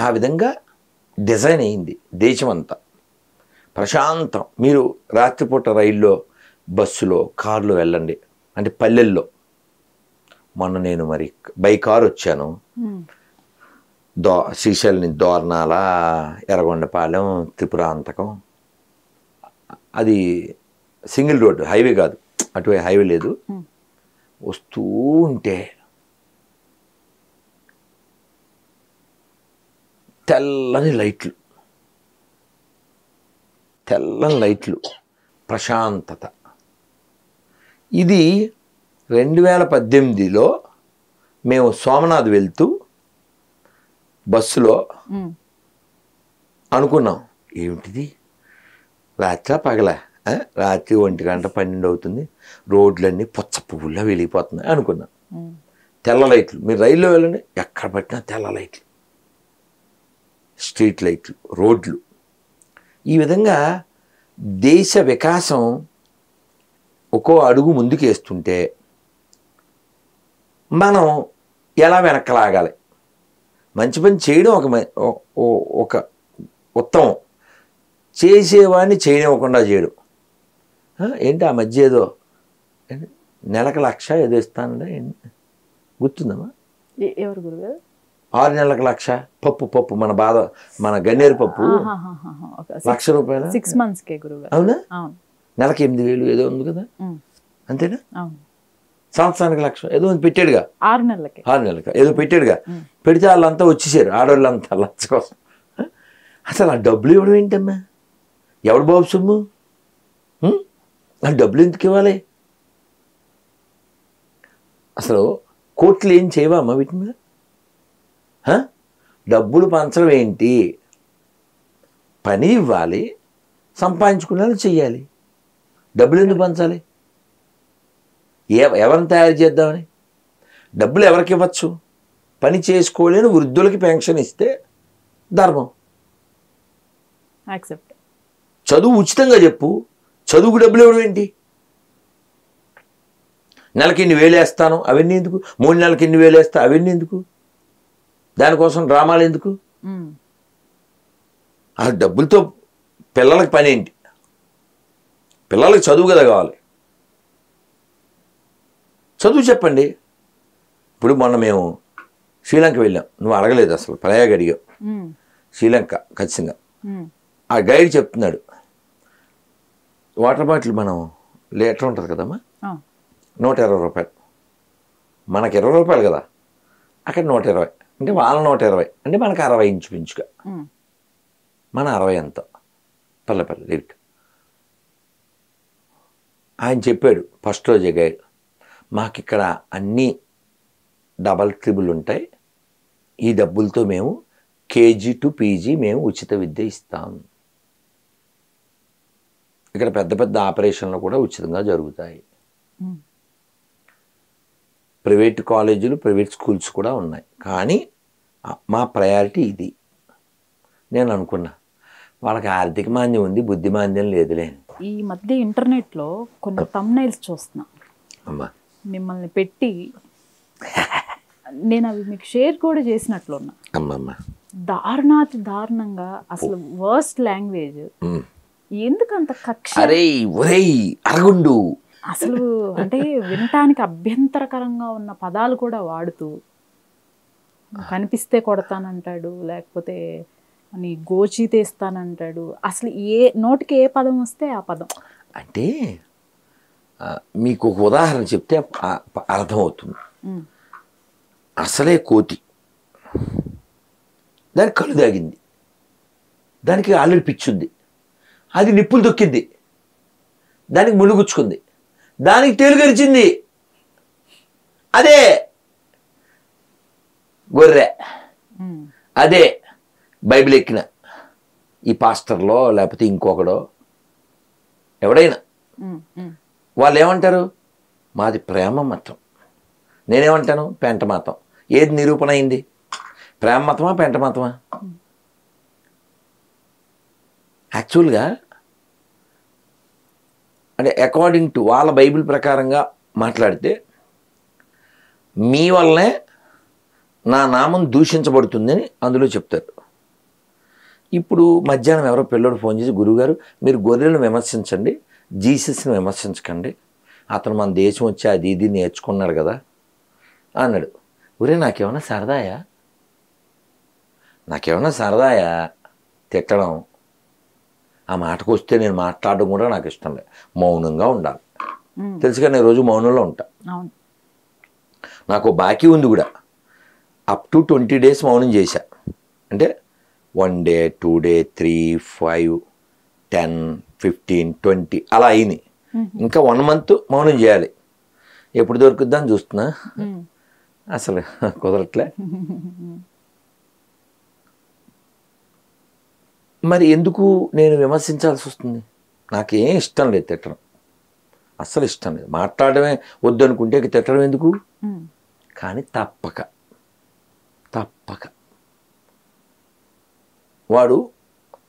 ఆ విధంగా డిజైన్ అయింది దేశం అంతా. ప్రశాంతం. మీరు రాత్రిపూట రైల్లో, బస్సులో, కారులో వెళ్ళండి, అంటే పల్లెల్లో. మొన్న నేను మరి బై కారు వచ్చాను. శ్రీశైలం, దోర్నాల, ఎర్రగొండపాలెం, త్రిపురాంతకం. అది సింగిల్ రోడ్డు, హైవే కాదు, అటువైపు హైవే లేదు. వస్తూ ఉంటే తెల్లని లైట్లు, ప్రశాంతత. ఇది 2018లో మేము సోమనాథ్ వెళ్తూ బస్సులో అనుకున్నాం, ఏమిటిది రాత్రి పగల రాత్రి 1:00 అవుతుంది, రోడ్లన్నీ పుచ్చ పువ్వుల్లో వెలిగిపోతున్నాయి అనుకున్నాం. తెల్ల లైట్లు, మీరు రైల్లో వెళ్ళండి ఎక్కడ పట్టినా తెల్ల లైట్లు, స్ట్రీట్ లైట్లు, రోడ్లు. ఈ విధంగా దేశ వికాసం ఒక్కో అడుగు ముందుకు వేస్తుంటే మనం ఎలా వెనక్కలాగాలి? మంచి పని చేయడం ఒక ఉత్తమం, చేసేవాడిని చేయనివ్వకుండా చేయడం. ఏంటి ఆ మధ్య ఏదో నెలకు 1,00,000 ఏదో ఇస్తానండి, గుర్తుందమ్మా? ఎవరు గురుగారు? 6 నెలలకు 1,00,000 పప్పు మన గన్నేరు పప్పు 1,00,000 రూపాయలు 6 monthsకే గురుగారు. అవునా? నెలకి 8,000 ఏదో ఉంది కదా, అంతేనా? సంవత్సరానికి 1,00,000 ఏదో పెట్టాడుగా, 6 నెలలకి ఏదో పెట్టాడుగా. పెడితే వాళ్ళంతా వచ్చేసారు, ఆడవాళ్ళంతా లంచ కోసం. అసలు ఆ డబ్బులు ఇవ్వడం ఏంటమ్మా? ఎవడు బాబు సొమ్ము? ఆ డబ్బులు ఎందుకు ఇవ్వాలి? అసలు కోర్టులు ఏం చేయవా అమ్మ వీటి మీద? డబ్బులు పంచడం ఏంటి? పని ఇవ్వాలి, సంపాదించుకునేలా చెయ్యాలి. డబ్బులు ఎందుకు పంచాలి? ఎవరిని తయారు చేద్దామని? డబ్బులు ఎవరికి ఇవ్వచ్చు? పని చేసుకోలేని వృద్ధులకి పెన్షన్ ఇస్తే ధర్మం. యాక్సెప్ట్. చదువు ఉచితంగా చెప్పు, చదువుకు డబ్బులు ఇవ్వడం ఏంటి? నెలకి ఇన్ని వేలు వేస్తాను అవన్నీ ఎందుకు? 3 నెలలకి ఇన్ని వేలు వేస్తా అవన్నీ ఎందుకు? దానికోసం డ్రామాలు ఎందుకు? ఆ డబ్బులతో పిల్లలకి పని ఏంటి? పిల్లలకి చదువు కదా కావాలి. చదువు చెప్పండి. ఇప్పుడు మొన్న మేము శ్రీలంక వెళ్ళాం, నువ్వు అడగలేదు అసలు, ప్రయాగ అడిగావు. శ్రీలంక ఖచ్చితంగా. ఆ గైడ్ చెప్తున్నాడు, వాటర్ బాటిల్ మనం లీటర్ ఉంటుంది కదమ్మా, 120 రూపాయలు. మనకి 20 రూపాయలు కదా, అక్కడ 120. అంటే వాళ్ళ 120 అంటే మనకు 60 ఇంచుమించుగా. మన 60 ఎంత పల్లె లిమిట్. ఆయన చెప్పాడు ఫస్ట్ రోజే గైడ్, మాకు ఇక్కడ అన్నీ డబల్ ట్రిబుల్ ఉంటాయి, ఈ డబ్బులతో మేము KG to PG మేము ఉచిత విద్య ఇస్తాం. ఇక్కడ పెద్ద పెద్ద ఆపరేషన్లు కూడా ఉచితంగా జరుగుతాయి. ప్రైవేట్ కాలేజీలు, ప్రైవేట్ స్కూల్స్ కూడా ఉన్నాయి, కానీ మా ప్రయారిటీ ఇది. నేను అనుకున్నా వాళ్ళకి ఆర్థిక మాంద్యం ఉంది, బుద్ధి మాంద్యం లేదులే. ఈ మధ్య ఇంటర్నెట్లో కొన్ని థంబ్నైల్స్ చూస్తున్నా అమ్మా, మిమ్మల్ని పెట్టి, నేను అవి మీకు షేర్ కూడా చేసినట్లున్నా. అమ్మమ్మ దారుణాతి దారుణంగా, అసలు వర్స్ట్ లాంగ్వేజ్. ఎందుకంత కక్ష? అరే ఒరేయ్ అరగుండు, అసలు అంటే వినటానికి అభ్యంతరకరంగా ఉన్న పదాలు కూడా వాడుతూ, కనిపిస్తే కొడతానంటాడు, లేకపోతే అని గోచి తీస్తానంటాడు. అసలు నోటికి ఏ పదం వస్తే ఆ పదం. అంటే మీకు ఒక ఉదాహరణ చెప్తే అర్థమవుతుంది. అసలే కోతి, దానికి కళ్ళు దాగింది, దానికి ఆల్రెడీ పిచ్చుంది, అది నిప్పులు దొక్కింది, దానికి ములుగుచ్చుకుంది, దానికి తేలుగరిచింది, అదే గొర్రె, అదే బైబిల్ ఎక్కిన ఈ పాస్టర్లో లేకపోతే ఇంకొకడో ఎవడైనా వాళ్ళు ఏమంటారు? మాది ప్రేమ మతం. నేనేమంటాను? పెంట మతం. ఏది నిరూపణ అయింది? ప్రేమ మతమా పెంట మతమా? యాక్చువల్గా అంటే అకార్డింగ్ టు వాళ్ళ బైబిల్ ప్రకారంగా మాట్లాడితే మీ వల్లనే నా నామం దూషించబడుతుందని అందులో చెప్తారు. ఇప్పుడు మధ్యాహ్నం ఎవరో పిల్లోడు ఫోన్ చేసి, గురువుగారు మీరు గొర్రెలను విమర్శించండి, జీసస్ని విమర్శించకండి, అతను మన దేశం వచ్చి అది ఇది నేర్చుకున్నాడు కదా అన్నాడు. ఒరే నాకేమన్నా సరదాయా తిట్టడం? ఆ మాటకు వస్తే నేను మాట్లాడడం కూడా నాకు ఇష్టం లేదు, మౌనంగా ఉండాలి. తెలుసుగా నేను రోజు మౌనంలో ఉంటా. నాకు బాకీ ఉంది కూడా, అప్ టు 20 days మౌనం చేశా. అంటే 1 day 2 day 3 5 10 15 20 అలా అయింది. ఇంకా 1 month మౌనం చేయాలి. ఎప్పుడు దొరుకుద్దని చూస్తున్నా, అసలు కుదరట్లే. మరి ఎందుకు నేను విమర్శించాల్సి వస్తుంది? నాకేం ఇష్టం లేదు తిట్టడం, అస్సలు ఇష్టం లేదు. మాట్లాడమే వద్దు అనుకుంటే ఇక తిట్టడం ఎందుకు? కానీ తప్పక వాడు,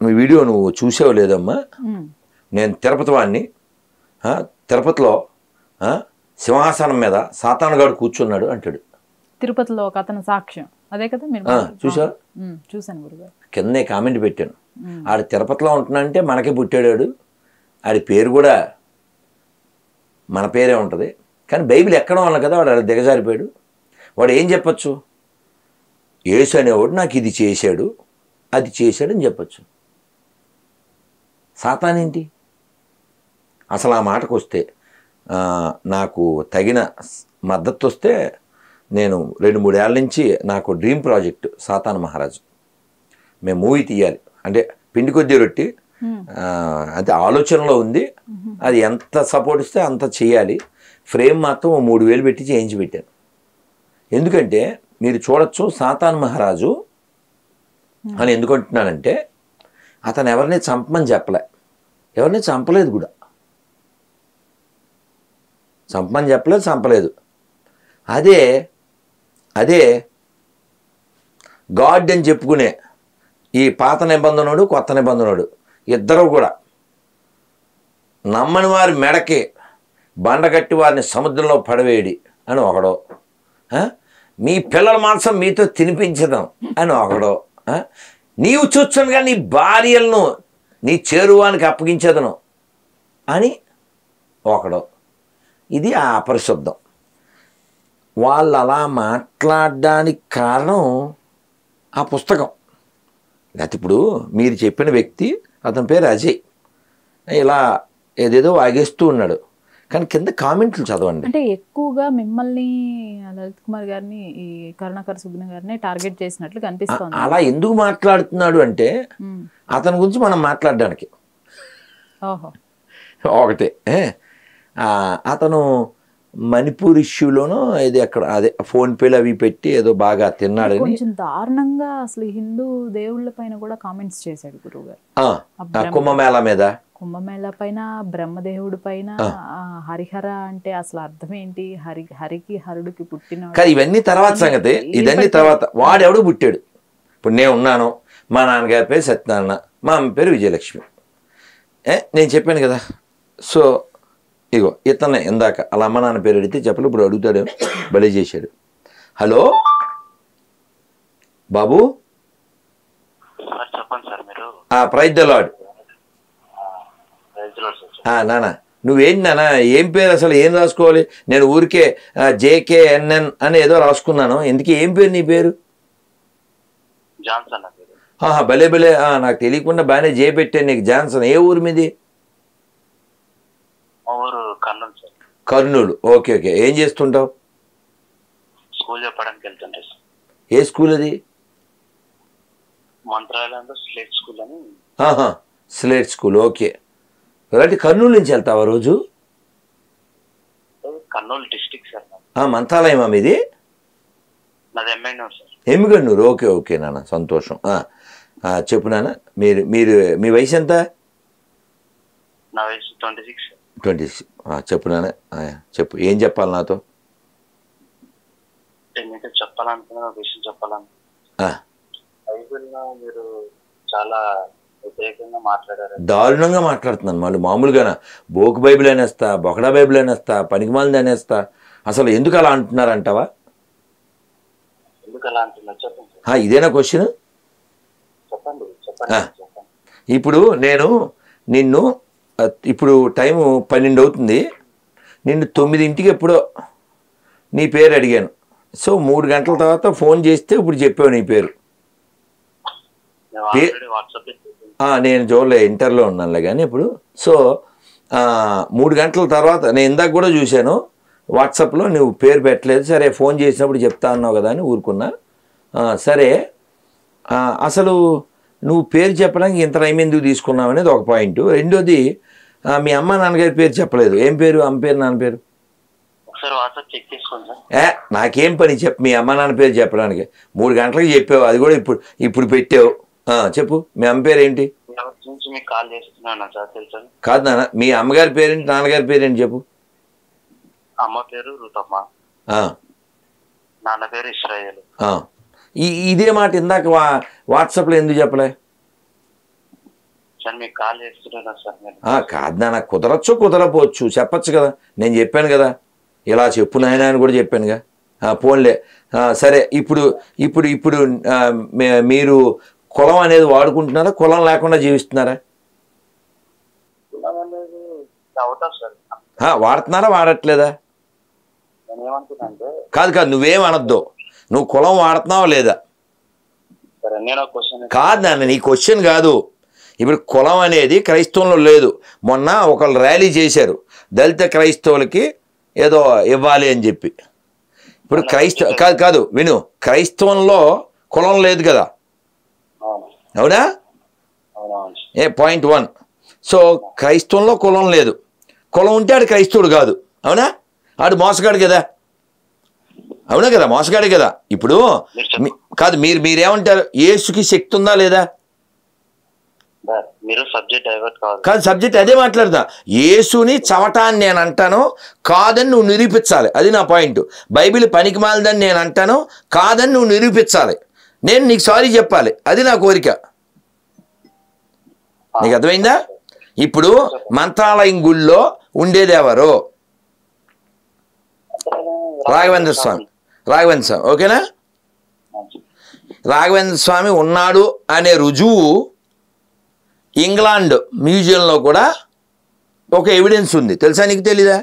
మీ వీడియో నువ్వు చూసావు లేదమ్మా, నేను తిరుపతి వాడిని, తిరుపతిలో సింహాసనం మీద సాతానుగాడు కూర్చున్నాడు అంటాడు. తిరుపతిలో ఒక అతను సాక్ష్యం అదే కదా మీరు చూసావా? చూశాను గురుగారు. కిందే కామెంట్ పెట్టాను, ఆడు తిరుపతిలో ఉంటున్నాడంటే మనకే పుట్టాడు, ఆడి పేరు కూడా మన పేరే ఉంటుంది, కానీ బైబిల్ ఎక్కడం వల్ల కదా వాడు అలా దిగజారిపోయాడు. వాడు ఏం చెప్పచ్చు? యేసు అనేవాడు నాకు ఇది చేశాడు అది చేశాడు అని చెప్పచ్చు. సాతానేంటి? అసలు ఆ మాటకు వస్తే నాకు తగిన మద్దతు వస్తే నేను 2-3 ఏళ్ళ నుంచి నాకు డ్రీమ్ ప్రాజెక్ట్ సాతాను మహారాజు. మేము మూవీ తీయాలి అంటే పిండి కొద్దీ రొట్టి, అది ఆలోచనలో ఉంది. అది ఎంత సపోర్ట్ ఇస్తే అంత చేయాలి. ఫ్రేమ్ మాత్రం 3,000 పెట్టి చేయించి పెట్టాను. ఎందుకంటే మీరు చూడొచ్చు, సాతాను మహారాజు అని ఎందుకు అంటున్నానంటే అతను ఎవరిని చంపమని చెప్పలే, ఎవరిని చంపలేదు కూడా, చంపమని చెప్పలేదు, చంపలేదు. అదే గాడ్ అని చెప్పుకునే ఈ పాత నిబంధనుడు కొత్త నిబంధనుడు ఇద్దరు కూడా నమ్మని వారి మెడకి బండగట్టి వారిని సముద్రంలో పడవేయడి అని ఒకడో, మీ పిల్లల మాంసం మీతో తినిపించదాం అని ఒకడో, నీవు చూచునుగా నీ భార్యలను నీ చేరువానికి అప్పగించదను అని ఒకడో. ఇది ఆ అపరిశుద్ధం. వాళ్ళు అలా మాట్లాడడానికి కారణం ఆ పుస్తకం. లేకపోతే ఇప్పుడు మీరు చెప్పిన వ్యక్తి, అతని పేరు అజయ్, ఇలా ఏదేదో వాగేస్తూ ఉన్నాడు, కానీ కింద కామెంట్లు చదవండి. అంటే ఎక్కువగా మిమ్మల్ని, లలిత్ కుమార్ గారిని, ఈ కరుణాకర్ సుగుణ గారిని టార్గెట్ చేసినట్లు కనిపిస్తోంది. అలా ఎందుకు మాట్లాడుతున్నాడు అంటే అతని గురించి మనం మాట్లాడడానికి. ఒకటే అతను మణిపూర్ ఇష్యూలోనూ ఇది ఎక్కడ అదే ఫోన్పేలు అవి పెట్టి ఏదో బాగా తిన్నాడని కొంచెం దారుణంగా అసలు హిందూ దేవుళ్ళ పైన కూడా కామెంట్స్ చేశాడు గురువు గారు. కుంభమేళా మీద, కుంభమేళా పైన, బ్రహ్మదేవుడి పైన, హరిహర అంటే అసలు అర్థం ఏంటి, హరికి హరుడికి పుట్టిన. కానీ ఇవన్నీ తర్వాత సంగతి, ఇదన్నీ తర్వాత. వాడెవడు పుట్టాడు? ఇప్పుడు నేను ఉన్నాను, మా నాన్నగారి పేరు సత్యనారాయణ, మా అమ్మ పేరు విజయలక్ష్మి. నేను చెప్పాను కదా. సో ఇగో ఇతనే ఇందాక అలా అమ్మ నాన్న పేరు అడిగితే చెప్పలు, ఇప్పుడు అడుగుతాడు, బలి చేశాడు. హలో బాబు, ప్రైజ్ ద లార్డ్. నానా నువ్వేంటి నాన్న, ఏం పేరు అసలు, ఏం రాసుకోవాలి? నేను ఊరికే JKNN అని ఏదో రాసుకున్నాను, ఎందుకు ఏం పేరు నీ పేరు? భలే భలే, నాకు తెలియకుండా బాగానే జే పెట్టాను నీకు, జాన్సన్. ఏ ఊరు మీది? కర్నూలు. Okay okay. ఏం చేస్తుంటావు? స్కూల్ చెప్పడానికి వెళ్తుంటే. ఏ స్కూల్ అది? మంత్రాలయంలో స్లేట్ స్కూల్ అని. Slate school. ఓకే. అలాంటి కర్నూలు నుంచి వెళ్తావా రోజు? Kurnool district sir. మంత్రాలయం మీది? నాది ఎమ్మెన్యూర్ సార్. ఎమ్మిగన్నూరు. ఓకే ఓకే నాన్న, సంతోషం. చెప్పు నాన్న, మీరు మీ వయసు ఎంత? నా వయసు 26. 26. చెప్పు నాన్న, చెప్పు, ఏం చెప్పాలి నాతో? మీతో చెప్పాలనుకున్న విషయం చెప్పాలనుకున్నా. బైబిల్లో మీరు చాలా వ్యతిరేకంగా మాట్లాడారు. దారుణంగా మాట్లాడుతున్నాను. మళ్ళీ మామూలుగానా? బోకు బైబిల్ అనేస్తా, బొకడా బైబిల్ అనేస్తా, పనికిమాలింది అనేస్తా. అసలు ఎందుకు అలా అంటున్నారంటావా? ఎందుకు అలా అంటున్నారు చెప్పండి. ఇదేనా క్వశ్చన్? చెప్పండి చెప్పండి. ఇప్పుడు నేను నిన్ను, ఇప్పుడు టైము 12 అవుతుంది, నిన్ను 9ంటికి ఎప్పుడో నీ పేరు అడిగాను. సో 3 గంటల తర్వాత ఫోన్ చేస్తే ఇప్పుడు చెప్పావు నీ పేరు. నేను జోన్లో ఇంటర్లో ఉన్నానులే కానీ ఇప్పుడు. సో 3 గంటల తర్వాత నేను ఇందాక కూడా చూశాను వాట్సాప్లో, నువ్వు పేరు పెట్టలేదు. సరే ఫోన్ చేసినప్పుడు చెప్తా అన్నావు కదా అని ఊరుకున్నా. సరే అసలు నువ్వు పేరు చెప్పడానికి ఇంత టైం ఎందుకు తీసుకున్నావు అనేది ఒక పాయింట్. రెండోది, మీ అమ్మ నాన్నగారి పేరు చెప్పలేదు. ఏం పేరు? అమ్మ పేరు, నాన్న పేరు? నాకేం పని చెప్పు, మీ అమ్మ నాన్న పేరు చెప్పడానికి. 3 గంటలకు చెప్పావు, అది కూడా ఇప్పుడు పెట్టావు. చెప్పు, మీ అమ్మ పేరు ఏంటి? ఎవరి నుంచి మీకు కాల్ చేస్తున్నాను సార్ తెలుసా? కాదు నాన్న, మీ అమ్మగారి పేరేంటి, నాన్నగారి పేరేంటి చెప్పు. అమ్మ పేరు రుతమ్మ, నాన్న పేరు ఇస్రాయేల్. ఇదే మాట ఇందాక వాట్సాప్లో ఎందుకు చెప్పలే? సార్ మీకు కాల్ చేస్తున్నా సార్ నేను. కాదు నాన్న, కుదరచ్చు కుదరపోవచ్చు, చెప్పచ్చు కదా. నేను చెప్పాను కదా, ఇలా చెప్పు నాయన అని కూడా చెప్పానుగా. పోన్లే సరే. ఇప్పుడు ఇప్పుడు ఇప్పుడు మీరు కులం అనేది వాడుకుంటున్నారా, కులం లేకుండా జీవిస్తున్నారా? వాడుతున్నారా వాడట్లేదా? కాదు కాదు, నువ్వేం అనొద్దు. నువ్వు కులం వాడుతున్నావా లేదా? కాదు నాన్న, నీ క్వశ్చన్ కాదు. ఇప్పుడు కులం అనేది క్రైస్తవంలో లేదు. మొన్న ఒకళ్ళు ర్యాలీ చేశారు, దళిత క్రైస్తవులకి ఏదో ఇవ్వాలి అని చెప్పి. ఇప్పుడు కాదు కాదు విను, క్రైస్తవంలో కులం లేదు కదా, అవునా? పాయింట్ 1. సో క్రైస్తవంలో కులం లేదు. కులం ఉంటే ఆడు క్రైస్తవుడు కాదు, అవునా? ఆడు మోసగాడు కదా, అవునా కదా, మోసగాడు కదా. ఇప్పుడు కాదు, మీరేమంటారు, యేసుకి శక్తి ఉందా లేదా? కాదు, సబ్జెక్ట్ అదే మాట్లాడతా. యేసుని చవటాన్ని నేను అంటాను, కాదని నువ్వు నిరూపించాలి. అది నా పాయింట్. బైబిల్ పనికి మాలదని నేను అంటాను, కాదని నువ్వు నిరూపించాలి. నేను నీకు సారీ చెప్పాలి, అది నా కోరిక. నీకు అర్థమైందా? ఇప్పుడు మంత్రాలయం గుళ్ళో ఉండేది ఎవరు? రాఘవేంద్ర స్వామి. ఓకేనా? రాఘవేంద్ర స్వామి ఉన్నాడు అనే రుజువు ఇంగ్లాండ్ మ్యూజియంలో కూడా ఒక ఎవిడెన్స్ ఉంది. తెలుసా నీకు? తెలీదా?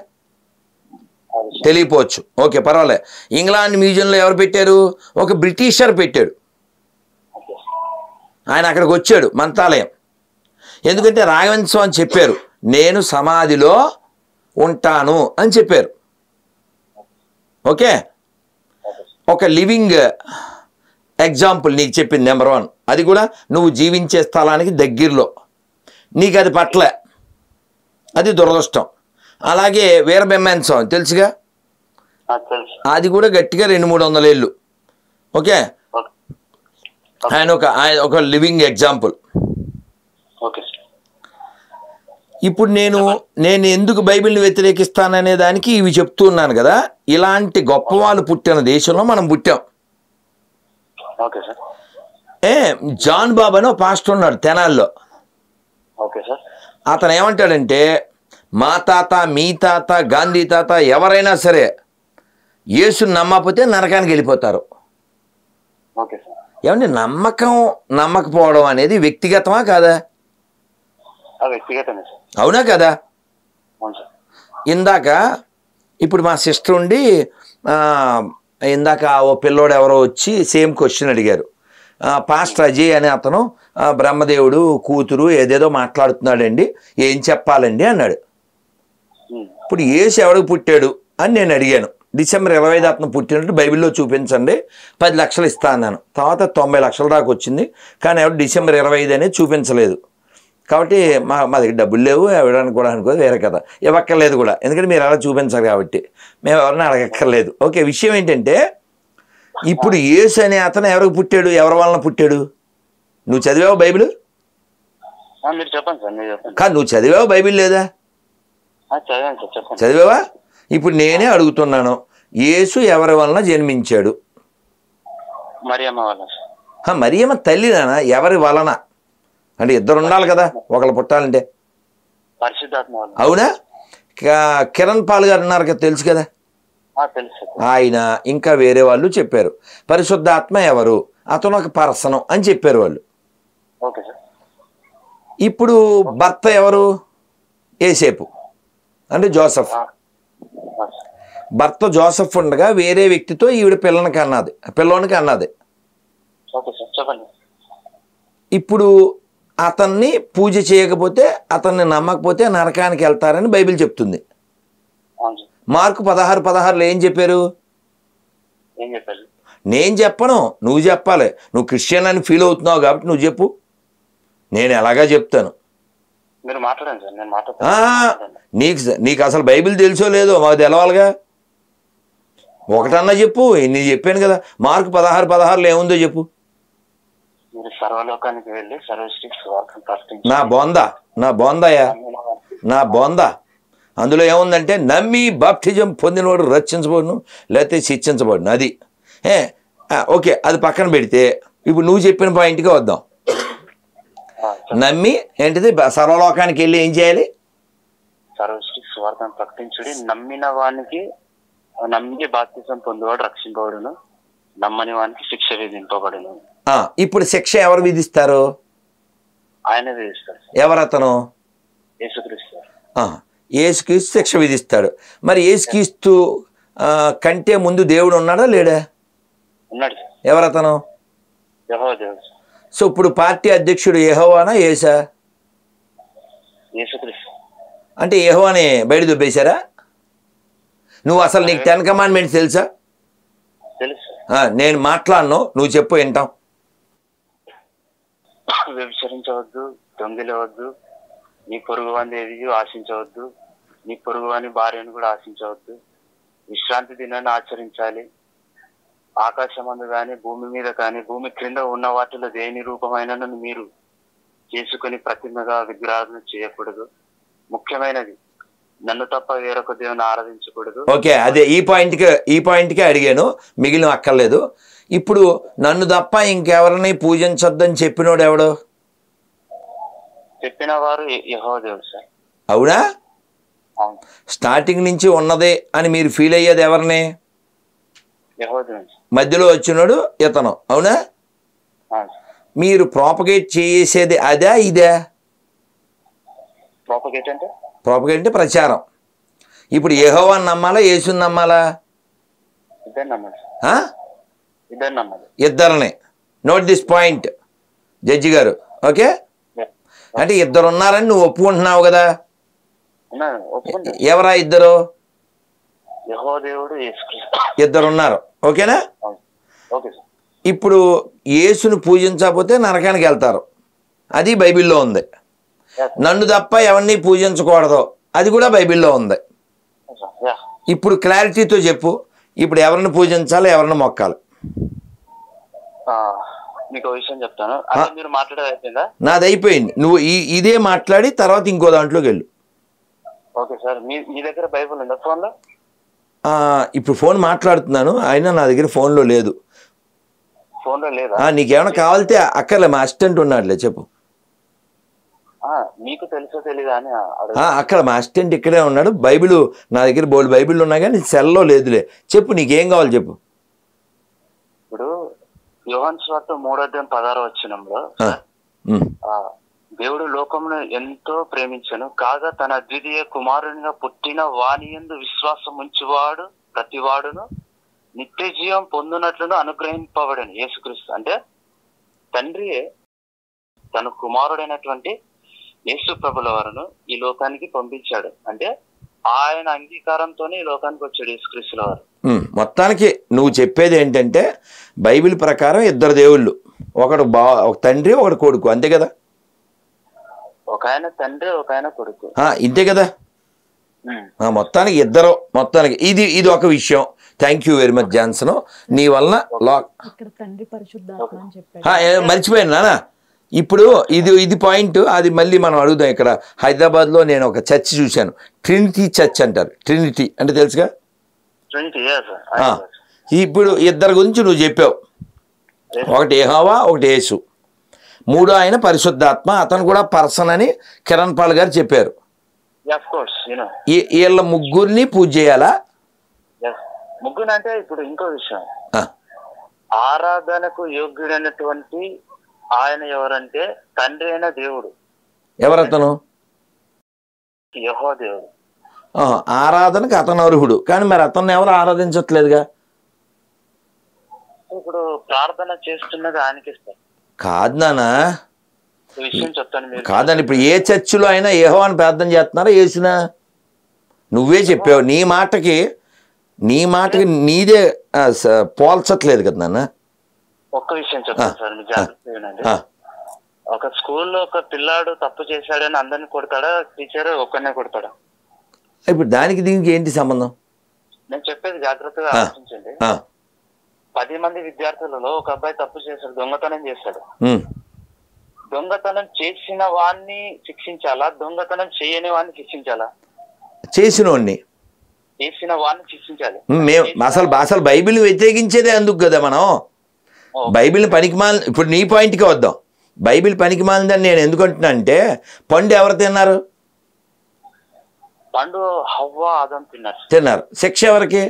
తెలియపోవచ్చు, ఓకే పర్వాలే. ఇంగ్లాండ్ మ్యూజియంలో ఎవరు పెట్టారు? ఒక బ్రిటిషర్ పెట్టాడు. ఆయన అక్కడికి వచ్చాడు మంత్రాలయం. ఎందుకంటే రాఘవేంద్ర స్వామి చెప్పారు, నేను సమాధిలో ఉంటాను అని చెప్పారు. ఓకే, ఒక లివింగ్ ఎగ్జాంపుల్ నీకు చెప్పింది నెంబర్ 1. అది కూడా నువ్వు జీవించే స్థలానికి దగ్గరలో. నీకు అది పట్లే, అది దురదృష్టం. అలాగే వీరబ్రహ్మేంద్ర స్వామి తెలుసుగా, అది కూడా గట్టిగా 200-300 ఏళ్ళు. ఓకే, ఆయన ఒక లివింగ్ ఎగ్జాంపుల్. ఇప్పుడు నేను ఎందుకు బైబిల్ని వ్యతిరేకిస్తాననే దానికి ఇవి చెప్తున్నాను కదా. ఇలాంటి గొప్ప వాళ్ళు పుట్టిన దేశంలో మనం పుట్టాం. జాన్ బాబు అని ఒక పాస్టర్ ఉన్నాడు తెనాల్లో. అతను ఏమంటాడంటే, మా తాత, మీ తాత, గాంధీ తాత ఎవరైనా సరే యేసుని నమ్మకపోతే నరకానికి వెళ్ళిపోతారు. ఏమంటే నమ్మకపోవడం అనేది వ్యక్తిగతమా కాదా? అవునా కదా? ఇందాక ఇప్పుడు మా సిస్టర్ ఉండి ఇందాక ఓ పిల్లోడు ఎవరో వచ్చి సేమ్ క్వశ్చన్ అడిగారు. పాస్టర్ అజయ్ అనే అతను బ్రహ్మదేవుడు కూతురు ఏదేదో మాట్లాడుతున్నాడండి, ఏం చెప్పాలండి అన్నాడు. ఇప్పుడు యేసు ఎవడికి పుట్టాడు అని నేను అడిగాను. డిసెంబర్ 25 అతను పుట్టినట్టు బైబిల్లో చూపించండి, 10 లక్షలు ఇస్తా అన్నాను. తర్వాత 90 లక్షల దాకా వచ్చింది. కానీ ఎవరు డిసెంబర్ 25 అనేది చూపించలేదు. కాబట్టి మా దగ్గర డబ్బులు లేవు, ఇవ్వడానికి కూడా అనుకోదు, వేరే కదా, ఇవ్వక్కర్లేదు కూడా. ఎందుకంటే మీరు అలా చూపించారు కాబట్టి మేము ఎవరిని అడగక్కర్లేదు. ఓకే, విషయం ఏంటంటే ఇప్పుడు యేసు అనే అతను ఎవరికి పుట్టాడు, ఎవరి వలన పుట్టాడు? నువ్వు చదివావు బైబిల్? కాదు, నువ్వు చదివావు బైబిల్ లేదా? చదివావా? ఇప్పుడు నేనే అడుగుతున్నాను, యేసు ఎవరి వలన జన్మించాడు? మరియమ్మ తల్లినా? ఎవరి వలన అంటే ఇద్దరు ఉండాలి కదా, ఒకళ్ళు పుట్టాలంటే. అవునా? కిరణ్ పాల్ గారు ఉన్నారు కదా, తెలుసు కదా, ఆయన ఇంకా వేరే వాళ్ళు చెప్పారు. పరిశుద్ధాత్మ ఎవరు? అతను ఒక పర్సన్ అని చెప్పారు వాళ్ళు. ఇప్పుడు భర్త ఎవరు? యేసేపు అంటే జోసెఫ్. భర్త జోసెఫ్ ఉండగా వేరే వ్యక్తితో ఈవిడ పిల్లోనికి అన్నది. ఇప్పుడు అతన్ని పూజ చేయకపోతే, అతన్ని నమ్మకపోతే నరకానికి వెళ్తారని బైబిల్ చెప్తుంది. మార్కు 16:16 ఏం చెప్పారు? నేను చెప్పను, నువ్వు చెప్పాలి. నువ్వు క్రిస్టియన్ అని ఫీల్ అవుతున్నావు కాబట్టి నువ్వు చెప్పు, నేను ఎలాగా చెప్తాను. నీకు అసలు బైబిల్ తెలుసో లేదో మాకు తెలవాలిగా. ఒకటన్నా చెప్పు, నేను చెప్పాను కదా. మార్కు 16:16 ఏముందో చెప్పు. మీరు సర్వలోకానికి వెళ్ళి సర్వశ్రీ సువార్తను ప్రకటించి నా బోందయ్యా నా బోందా. అందులో ఏముందంటే నమ్మి బాప్టిజం పొందినవాడు రక్షించబడును, లేకపోతే శిక్షించబడును. అది ఓకే, అది పక్కన పెడితే ఇప్పుడు నువ్వు చెప్పిన పాయింట్కి వద్దాం. నమ్మి ఏంటిది సర్వలోకానికి వెళ్ళి ఏం చేయాలి? సర్వశ్రీ సువార్తను ప్రకటించుడి. నమ్మిన వానికి నమ్మి బాప్తిజం పొందేవాడు రక్షింపబడును, నమ్మని వానికి శిక్ష విధింపబడును. ఇప్పుడు శిక్ష ఎవరు విధిస్తారు? ఆయన విధిస్తారు. ఎవరతను? యేసుక్రీస్తు. యేసుక్రీస్తు శిక్ష విధిస్తాడు. మరి యేసుక్రీస్తు కంటే ముందు దేవుడు ఉన్నాడా లేడా? ఉన్నాడు. ఎవరతను? యెహోవా దేవుడు. సో ఇప్పుడు పార్టీ అధ్యక్షుడు యెహోవానా యేసా? యేసుక్రీస్తు. అంటే యెహోవాని బయట దుబ్బేశారా? నువ్వు అసలు నీకు 10 కమాండ్మెంట్స్ తెలుసా? తెలుసు. నేను మాట్లాడను, నువ్వు చెప్పు వింటాం. వ్యభిచరించవద్దు, దొంగిలవద్దు, నీ పొరుగు వాని ఏది ఆశించవద్దు, నీ పొరుగు వాని భార్యను కూడా ఆశించవద్దు, విశ్రాంతి దినాన్ని ఆచరించాలి. ఆకాశమందు కానీ భూమి మీద కానీ భూమి క్రింద ఉన్న వాటిలో దేని రూపమైన మీరు చేసుకుని ప్రతిమగా విగ్రహాలను చేయకూడదు. ముఖ్యమైనది, నన్ను తప్ప వేరొక దేవుని ఆరాధించకూడదు. ఓకే, అదే ఈ పాయింట్కే అడిగాను, మిగిలిన అక్కర్లేదు. ఇప్పుడు నన్ను తప్ప ఇంకెవరిని పూజించొద్దని చెప్పినోడు ఎవడు? చెప్పిన వారు యెహోవా దేవుడు సార్. అవునా? అవును. స్టార్టింగ్ నుంచి ఉన్నదే అని మీరు ఫీల్ అయ్యేది ఎవరిని? యెహోవా దేవుడు. మధ్యలో వచ్చినోడు ఇతను. అవునా? మీరు ప్రాపగేట్ చేసేది అదా ఇదా? ప్రాపగేట్ అంటే? ప్రాపగేట్ అంటే ప్రచారం. ఇప్పుడు యెహోవాని నమ్మాలా యేసుని నమ్మాలా? ఇద్దరు నమ్మాలి. ఇద్దరు నమ్మాలి. ఇద్దరిని. నోట్ దిస్ పాయింట్ జడ్జి గారు. ఓకే, అంటే ఇద్దరు ఉన్నారని నువ్వు ఒప్పుకుంటున్నావు కదా? ఎవరా ఇద్దరు? యెహోవా దేవుడు, యేసుక్రీస్తు. ఇద్దరు ఉన్నారు. ఓకేనా? Okay sir. ఇప్పుడు యేసుని పూజించకపోతే నరకానికి వెళ్తారు, అది బైబిల్లో ఉంది. నన్ను తప్ప ఎవరిని పూజించకూడదు, అది కూడా బైబిల్లో ఉంది. ఇప్పుడు క్లారిటీతో చెప్పు, ఇప్పుడు ఎవరిని పూజించాలి, ఎవరిని మొక్కాలి? మీకు విషయం చెప్తాను. అదే మీరు మాట్లాడేది అయిపోయిందా? నాది అయిపోయింది. నువ్వు ఇదే మాట్లాడి తర్వాత ఇంకో దాంట్లోకి వెళ్ళు. Okay sir. మీ దగ్గర బైబుల్ ఉందా ఫోన్లో? ఇప్పుడు ఫోన్ మాట్లాడుతున్నాను, అయినా నా దగ్గర ఫోన్లో లేదు. ఫోన్లో లేదా? నీకేమైనా కావాలితే అక్కర్లే, మా అసిస్టెంట్ ఉన్నాడులే, చెప్పు. మీకు తెలుసో తెలీదా అని అక్కడ మా అసిస్టెంట్ ఇక్కడే ఉన్నాడు. బైబిల్ నా దగ్గర బోల్డ్ బైబిల్ ఉన్నా కానీ సెల్లో లేదులే. చెప్పు, నీకేం కావాలి చెప్పు. ఇప్పుడు యోహాను సువార్త 3:16 దేవుడు లోకమును ఎంతో ప్రేమించను కాగా తన అద్వితీయ కుమారునిగా పుట్టిన వాని యందు విశ్వాసం ఉంచువాడు ప్రతివాడును నిత్య జీవం పొందునట్లును అనుగ్రహింపబడను. యేసుక్రీస్తు అంటే తండ్రియే తన కుమారుడైనటువంటి యేసు ప్రభుల వారును ఈ లోకానికి పంపించాడు. అంటే ఆయన అంగీకారంతోనే ఈ లోకానికి వచ్చాడు యేసుక్రీస్తుల వారు. మొత్తానికి నువ్వు చెప్పేది ఏంటంటే బైబిల్ ప్రకారం ఇద్దరు దేవుళ్ళు, ఒక తండ్రి ఒకడు కొడుకు, అంతే కదా? ఒక ఆయన తండ్రి, ఒక ఆయన కొడుకు, ఇంతే కదా? మొత్తానికి ఇద్దరు. మొత్తానికి ఇది ఒక విషయం. Thank you very much Johnson. నీ వలన మర్చిపోయాను నానా. ఇప్పుడు ఇది పాయింట్, అది మళ్ళీ మనం అడుగుదాం. ఇక్కడ హైదరాబాద్లో నేను ఒక చర్చ్ చూశాను, ట్రినిటీ చర్చ్ అంటారు. ట్రినిటీ అంటే తెలుసుగా? ఇప్పుడు ఇద్దరు గురించి నువ్వు చెప్పావు, ఒకటి యెహోవా, ఒకటి యేసు. మూడో ఆయన పరిశుద్ధాత్మ, అతను కూడా పర్సన్ అని కిరణ్ పాల్ గారు చెప్పారు. వీళ్ళ ముగ్గురిని పూజ చేయాలా? ముగ్గురు అంటే ఇప్పుడు ఇంకో విషయం, ఆరాధనకు యోగ్యుడైనటువంటి ఆయన ఎవరంటే తండ్రి అయిన దేవుడు. ఎవరతను? యెహోవా దేవుడు. ఆరాధనకు అతను అర్హుడు, కానీ మరి అతన్ని ఎవరు ఆరాధించట్లేదుగా? ఇప్పుడు ప్రార్థన చేస్తున్నది ఆయనకి ఇస్తారు. కాదు నానా, విషయం చెప్తాను మీరు. కాదండి, ఇప్పుడు ఏ చర్చిలో అయినా యెహోవాని ప్రార్థన చేస్తున్నారా యేసునా? నువ్వే చెప్పావు. నీ మాటకి నీదే పోల్చట్లేదు కదా నాన్న. ఒక్క విషయం చెప్తాను సార్, మీరు జాగ్రత్తగా వినండి. ఒక స్కూల్లో ఒక పిల్లాడు తప్పు చేశాడని అందరిని కొడతాడా, టీచర్ ఒక్కనే కొడతాడా? ఇప్పుడు దానికి దీనికి ఏంటి సంబంధం? నేను చెప్పేది జాగ్రత్తగా ఆలోచించండి. 10 మంది విద్యార్థులలో ఒక అబ్బాయి తప్పు చేస్తాడు, దొంగతనం చేస్తాడు. దొంగతనం చేసిన వాడిని శిక్షించాలా, దొంగతనం చేయని వాడిని శిక్షించాలా? చేసిన వాడిని శిక్షించాలి. అసలు బైబిల్ వ్యతిరేకించేదే అందుకు కదా మనం. బైబిల్ని పనికిమాలి. ఇప్పుడు నీ పాయింట్కి వద్దాం. బైబిల్ పనికిమాలిందని నేను ఎందుకు అంటున్నా అంటే, పండు ఎవరు తిన్నారు? పండు హవ్వ ఆదం తిన్నారు. శిక్ష ఎవరికి?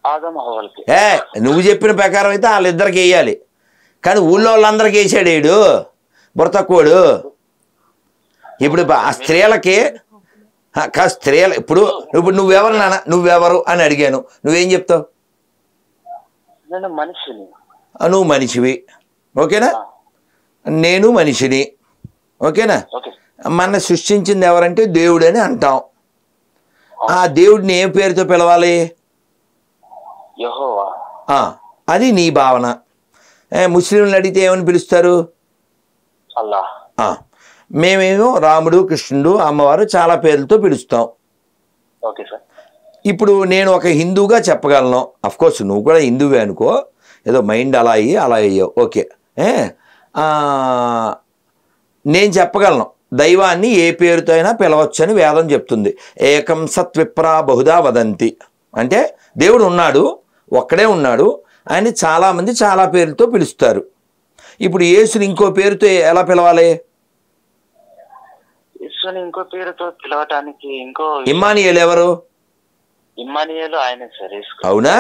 ఆదం హవ్వలకి. నువ్వు చెప్పిన ప్రకారం అయితే వాళ్ళిద్దరికి వేయాలి, కానీ ఊళ్ళో వాళ్ళందరికీ వేసాడు వీడు బుర్రతక్కువడు. ఇప్పుడు ఆ స్త్రీలకి స్త్రీలు ఇప్పుడు నువ్వెవరు నాన్న, నువ్వెవరు అని అడిగాను, నువ్వేం చెప్తావు? మనిషిని. నువ్వు మనిషివి, ఓకేనా? నేను మనిషిని, ఓకేనా? మన సృష్టించింది ఎవరంటే దేవుడు అని అంటాం. ఆ దేవుడిని ఏ పేరుతో పిలవాలి? యెహోవా. అది నీ భావన. ముస్లింలు అడిగితే ఏమని పిలుస్తారు? అల్లాహ్. మేమేమో రాముడు, కృష్ణుడు, అమ్మవారు చాలా పేర్లతో పిలుస్తాం. Okay sir. ఇప్పుడు నేను ఒక హిందూగా చెప్పగలను. అఫ్కోర్స్ నువ్వు కూడా హిందువే అనుకో, ఏదో మైండ్ అలా అయ్యో, ఓకే. నేను చెప్పగలను దైవాన్ని ఏ పేరుతో అయినా పిలవచ్చని వేదం చెప్తుంది. ఏకం సత్విప్రా బహుదా వదంతి. అంటే దేవుడు ఉన్నాడు, ఒక్కడే ఉన్నాడు, ఆయన చాలామంది చాలా పేరుతో పిలుస్తారు. ఇప్పుడు యేసుని ఇంకో పేరుతో ఎలా పిలవాలి? యేసుని ఇంకో పేరుతో పిలవటానికి ఇమ్మానియేలు ఎవరు? ఇమ్మానియేలు ఆయనే సార్. అవునా?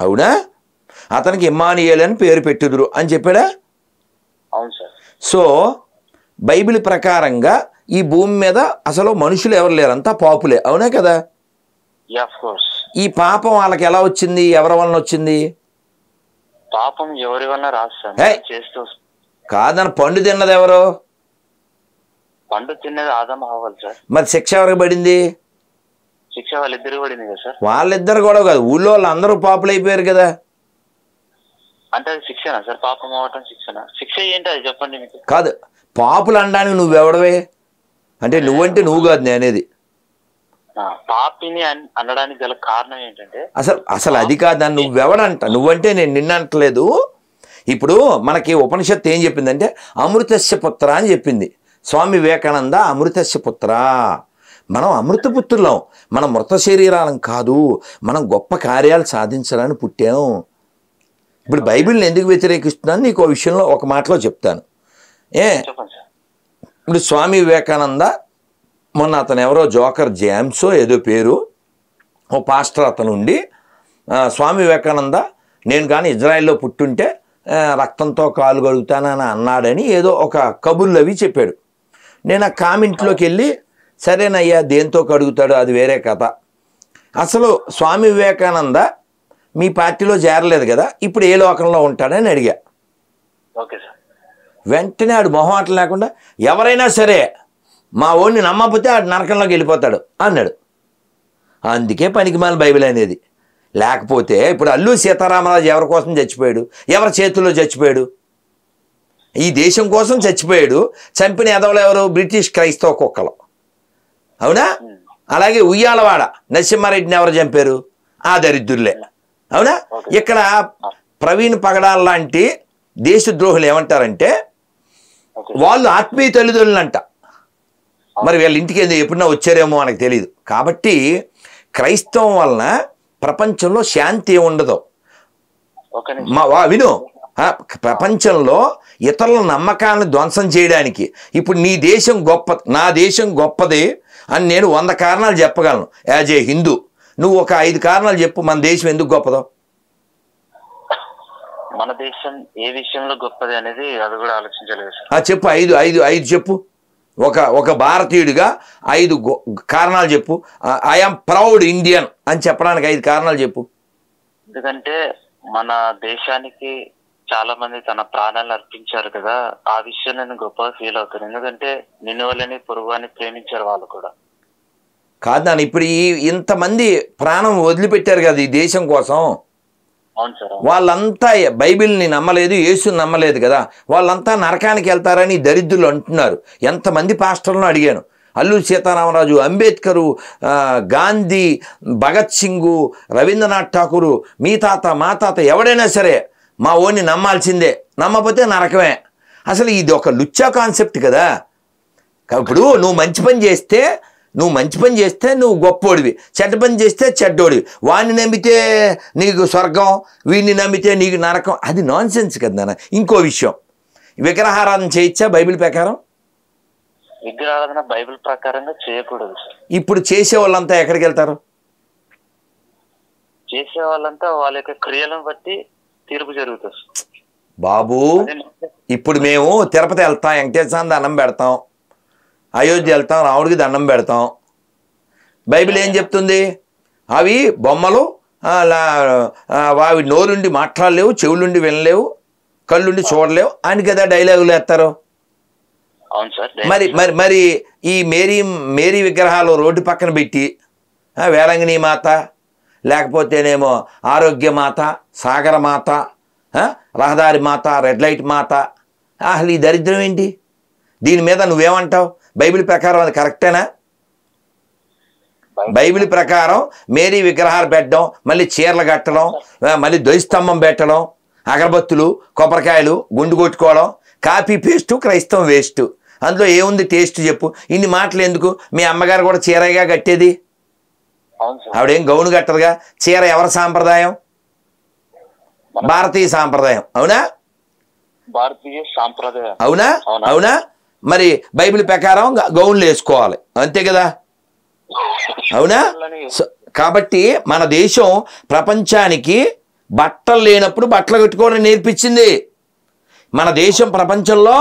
అవునా? అతనికి ఇమ్మానియేలు అని పేరు పెట్టుదురు అని చెప్పాడా? అవును సార్. సో బైబిల్ ప్రకారంగా ఈ భూమి మీద అసలు మనుషులు ఎవరు లేరు, అంతా పాపులే, అవునా కదా? ఈ పాపం వాళ్ళకి ఎలా వచ్చింది? ఎవరి వలన వచ్చింది? పాపం ఎవరి వలన రాస్తాను చేస్తూ కాదని పండు తిన్నది ఎవరు? పండు తిన్నది ఆదం హవ్వలు సార్. మరి శిక్ష ఎవరికి పడింది? శిక్ష వాళ్ళిద్దరు పడింది కదా సార్. వాళ్ళిద్దరు కూడా కాదు, ఊళ్ళో వాళ్ళందరూ పాపులు అయిపోయారు కదా. అంటే అది శిక్షణ సార్? పాపం అవ్వటం శిక్షణ? శిక్ష ఏంటి అది చెప్పండి మీకు. కాదు, పాపులు అనడానికి నువ్వెవడవే? అంటే నువ్వంటే నువ్వు కాదు నేనేది. పాపిని అనడానికి గల కారణం ఏంటంటే అసలు అది కాదు, నువ్వెవడంట. నువ్వంటే నేను నిన్నంటలేదు. ఇప్పుడు మనకి ఉపనిషత్తు ఏం చెప్పిందంటే అమృతస్య పుత్ర అని చెప్పింది. స్వామి వివేకానంద అమృతస్య పుత్ర. మనం అమృతపుత్రులం, మనం మృత శరీరాలం కాదు, మనం గొప్ప కార్యాలు సాధించాలని పుట్టాం. ఇప్పుడు బైబిల్ని ఎందుకు వ్యతిరేకిస్తున్నాను నీకు విషయంలో ఒక మాటలో చెప్తాను. ఇప్పుడు స్వామి వివేకానంద మొన్న అతను ఎవరో జోకర్ జేమ్సో ఏదో పేరు, ఓ పాస్టర్ అతను ఉండి స్వామి వివేకానంద నేను కానీ ఇజ్రాయెల్లో పుట్టుంటే రక్తంతో కాలు కడుగుతానని అన్నాడని ఏదో ఒక కబుర్లు అవి చెప్పాడు. నేను ఆ కామెంట్లోకి వెళ్ళి సరేనయ్యా దేంతో కడుగుతాడు అది వేరే కథ. అసలు స్వామి వివేకానంద మీ పార్టీలో చేరలేదు కదా, ఇప్పుడు ఏ లోకంలో ఉంటాడని అడిగా. వెంటనే ఆడు మొహమాటం లేకుండా ఎవరైనా సరే మా ఓడిని నమ్మకపోతే ఆడు నరకంలోకి వెళ్ళిపోతాడు అన్నాడు. అందుకే పనికిమాలిన బైబిల్ అనేది. లేకపోతే ఇప్పుడు అల్లూరి సీతారామరాజు ఎవరి కోసం చచ్చిపోయాడు? ఎవరి చేతుల్లో చచ్చిపోయాడు? ఈ దేశం కోసం చచ్చిపోయాడు. చంపిన ఎదవలు ఎవరు? బ్రిటిష్ క్రైస్తవ కుక్కలు, అవునా? అలాగే ఉయ్యాలవాడ నరసింహారెడ్డిని ఎవరు చంపారు? ఆ దరిద్రులే, అవునా? ఇక్కడ ప్రవీణ్ పగడాల్ లాంటి దేశద్రోహులు ఏమంటారంటే వాళ్ళు ఆత్మీయ తల్లిదండ్రులు అంట. మరి వీళ్ళ ఇంటికి ఎప్పుడన్నా వచ్చారేమో మనకు తెలియదు. కాబట్టి క్రైస్తవం వలన ప్రపంచంలో శాంతి ఉండదు. విను, ప్రపంచంలో ఇతరుల నమ్మకాలను ధ్వంసం చేయడానికి ఇప్పుడు నీ దేశం గొప్ప, నా దేశం గొప్పది అని నేను 100 కారణాలు చెప్పగలను యాజ్ ఏ హిందూ. నువ్వు ఒక 5 కారణాలు చెప్పు మన దేశం ఎందుకు గొప్పదో. మన దేశం ఏ విషయంలో గొప్పది అనేది అది కూడా ఆలోచించలేదు. చెప్పు, 5 చెప్పు. ఒక భారతీయుడిగా 5 కారణాలు చెప్పు. ఐఎమ్ ప్రౌడ్ ఇండియన్ అని చెప్పడానికి 5 కారణాలు చెప్పు. ఎందుకంటే మన దేశానికి చాలా మంది తన ప్రాణాలను అర్పించారు కదా, ఆ విషయం నేను గొప్పగా ఫీల్ అవుతాను. ఎందుకంటే నిన్ను వాళ్ళని పొరుగుని ప్రేమించారు వాళ్ళు కూడా. కాదు నాన్న, ఇప్పుడు ఇంతమంది ప్రాణం వదిలిపెట్టారు కదా ఈ దేశం కోసం. అవును సార్. వాళ్ళంతా బైబిల్ని నమ్మలేదు, యేసుని నమ్మలేదు కదా, వాళ్ళంతా నరకానికి వెళ్తారని దరిద్రులు అంటున్నారు. ఎంతమంది పాస్టర్లను అడిగాను, అల్లూరి సీతారామరాజు, అంబేద్కరు, గాంధీ, భగత్ సింగు, రవీంద్రనాథ్ ఠాకూరు, మీ తాత మా తాత ఎవడైనా సరే మా ఓన్ని నమ్మాల్సిందే, నమ్మకపోతే నరకమే. అసలు ఇది ఒక లుచ్చా కాన్సెప్ట్ కదా. ఇప్పుడు నువ్వు మంచి పని చేస్తే నువ్వు గొప్పోడివి, చెడ్డ పని చేస్తే చెడ్డోడివి. వాడిని నమ్మితే నీకు స్వర్గం, వీడిని నమ్మితే నీకు నరకం. అది నాన్ సెన్స్ కదా నాన్న. ఇంకో విషయం, విగ్రహారాధన చేయొచ్చా బైబిల్ ప్రకారం? విగ్రహారాధన బైబిల్ ప్రకారంగా చేయకూడదు. ఇప్పుడు చేసే వాళ్ళంతా ఎక్కడికి వెళ్తారు? చేసే వాళ్ళంతా వాళ్ళ యొక్క క్రియలను బట్టి తీర్పు జరుగుతుంది బాబు. ఇప్పుడు మేము తిరుపతి వెళ్తాం, వెంకటేశ్వర దండం పెడతాం, అయోధ్య వెళ్తాం, రాముడికి దండం పెడతాం. బైబిల్ ఏం చెప్తుంది? అవి బొమ్మలు, అవి నోరుండి మాట్లాడలేవు, చెవులుండి వినలేవు, కళ్ళుండి చూడలేవు అని కదా డైలాగులు వేస్తారు. మరి మరి మరి ఈ మేరీ విగ్రహాలు రోడ్డు పక్కన పెట్టి వేలంగిని మాత, లేకపోతేనేమో ఆరోగ్య మాత, సాగర మాత, రహదారి మాత, రెడ్ లైట్ మాత, అసలు ఈ దరిద్రం ఏంటి? దీని మీద నువ్వేమంటావు? బైబిల్ ప్రకారం అది కరెక్టేనా? బైబిల్ ప్రకారం మేరీ విగ్రహాలు పెట్టడం, మళ్ళీ చీరలు కట్టడం, మళ్ళీ ధ్వజస్తంభం పెట్టడం, అగరబత్తులు, కొబ్బరికాయలు, గుండు కొట్టుకోవడం, కాపీ పేస్టు, క్రైస్తవం వేస్ట్. అందులో ఏముంది టేస్ట్ చెప్పు? ఇన్ని మాటలు ఎందుకు? మీ అమ్మగారు కూడా చీరగా కట్టేది, ఆవిడేం గౌను కట్టదుగా. చీర ఎవరి సాంప్రదాయం? భారతీయ సాంప్రదాయం, అవునా? భారతీయ సాంప్రదాయం, అవునా? అవునా? మరి బైబిల్ ప్రకారం గౌన్లు వేసుకోవాలి, అంతే కదా, అవునా? కాబట్టి మన దేశం ప్రపంచానికి బట్టలు లేనప్పుడు బట్టలు కట్టుకోవడం నేర్పించింది. మన దేశం ప్రపంచంలో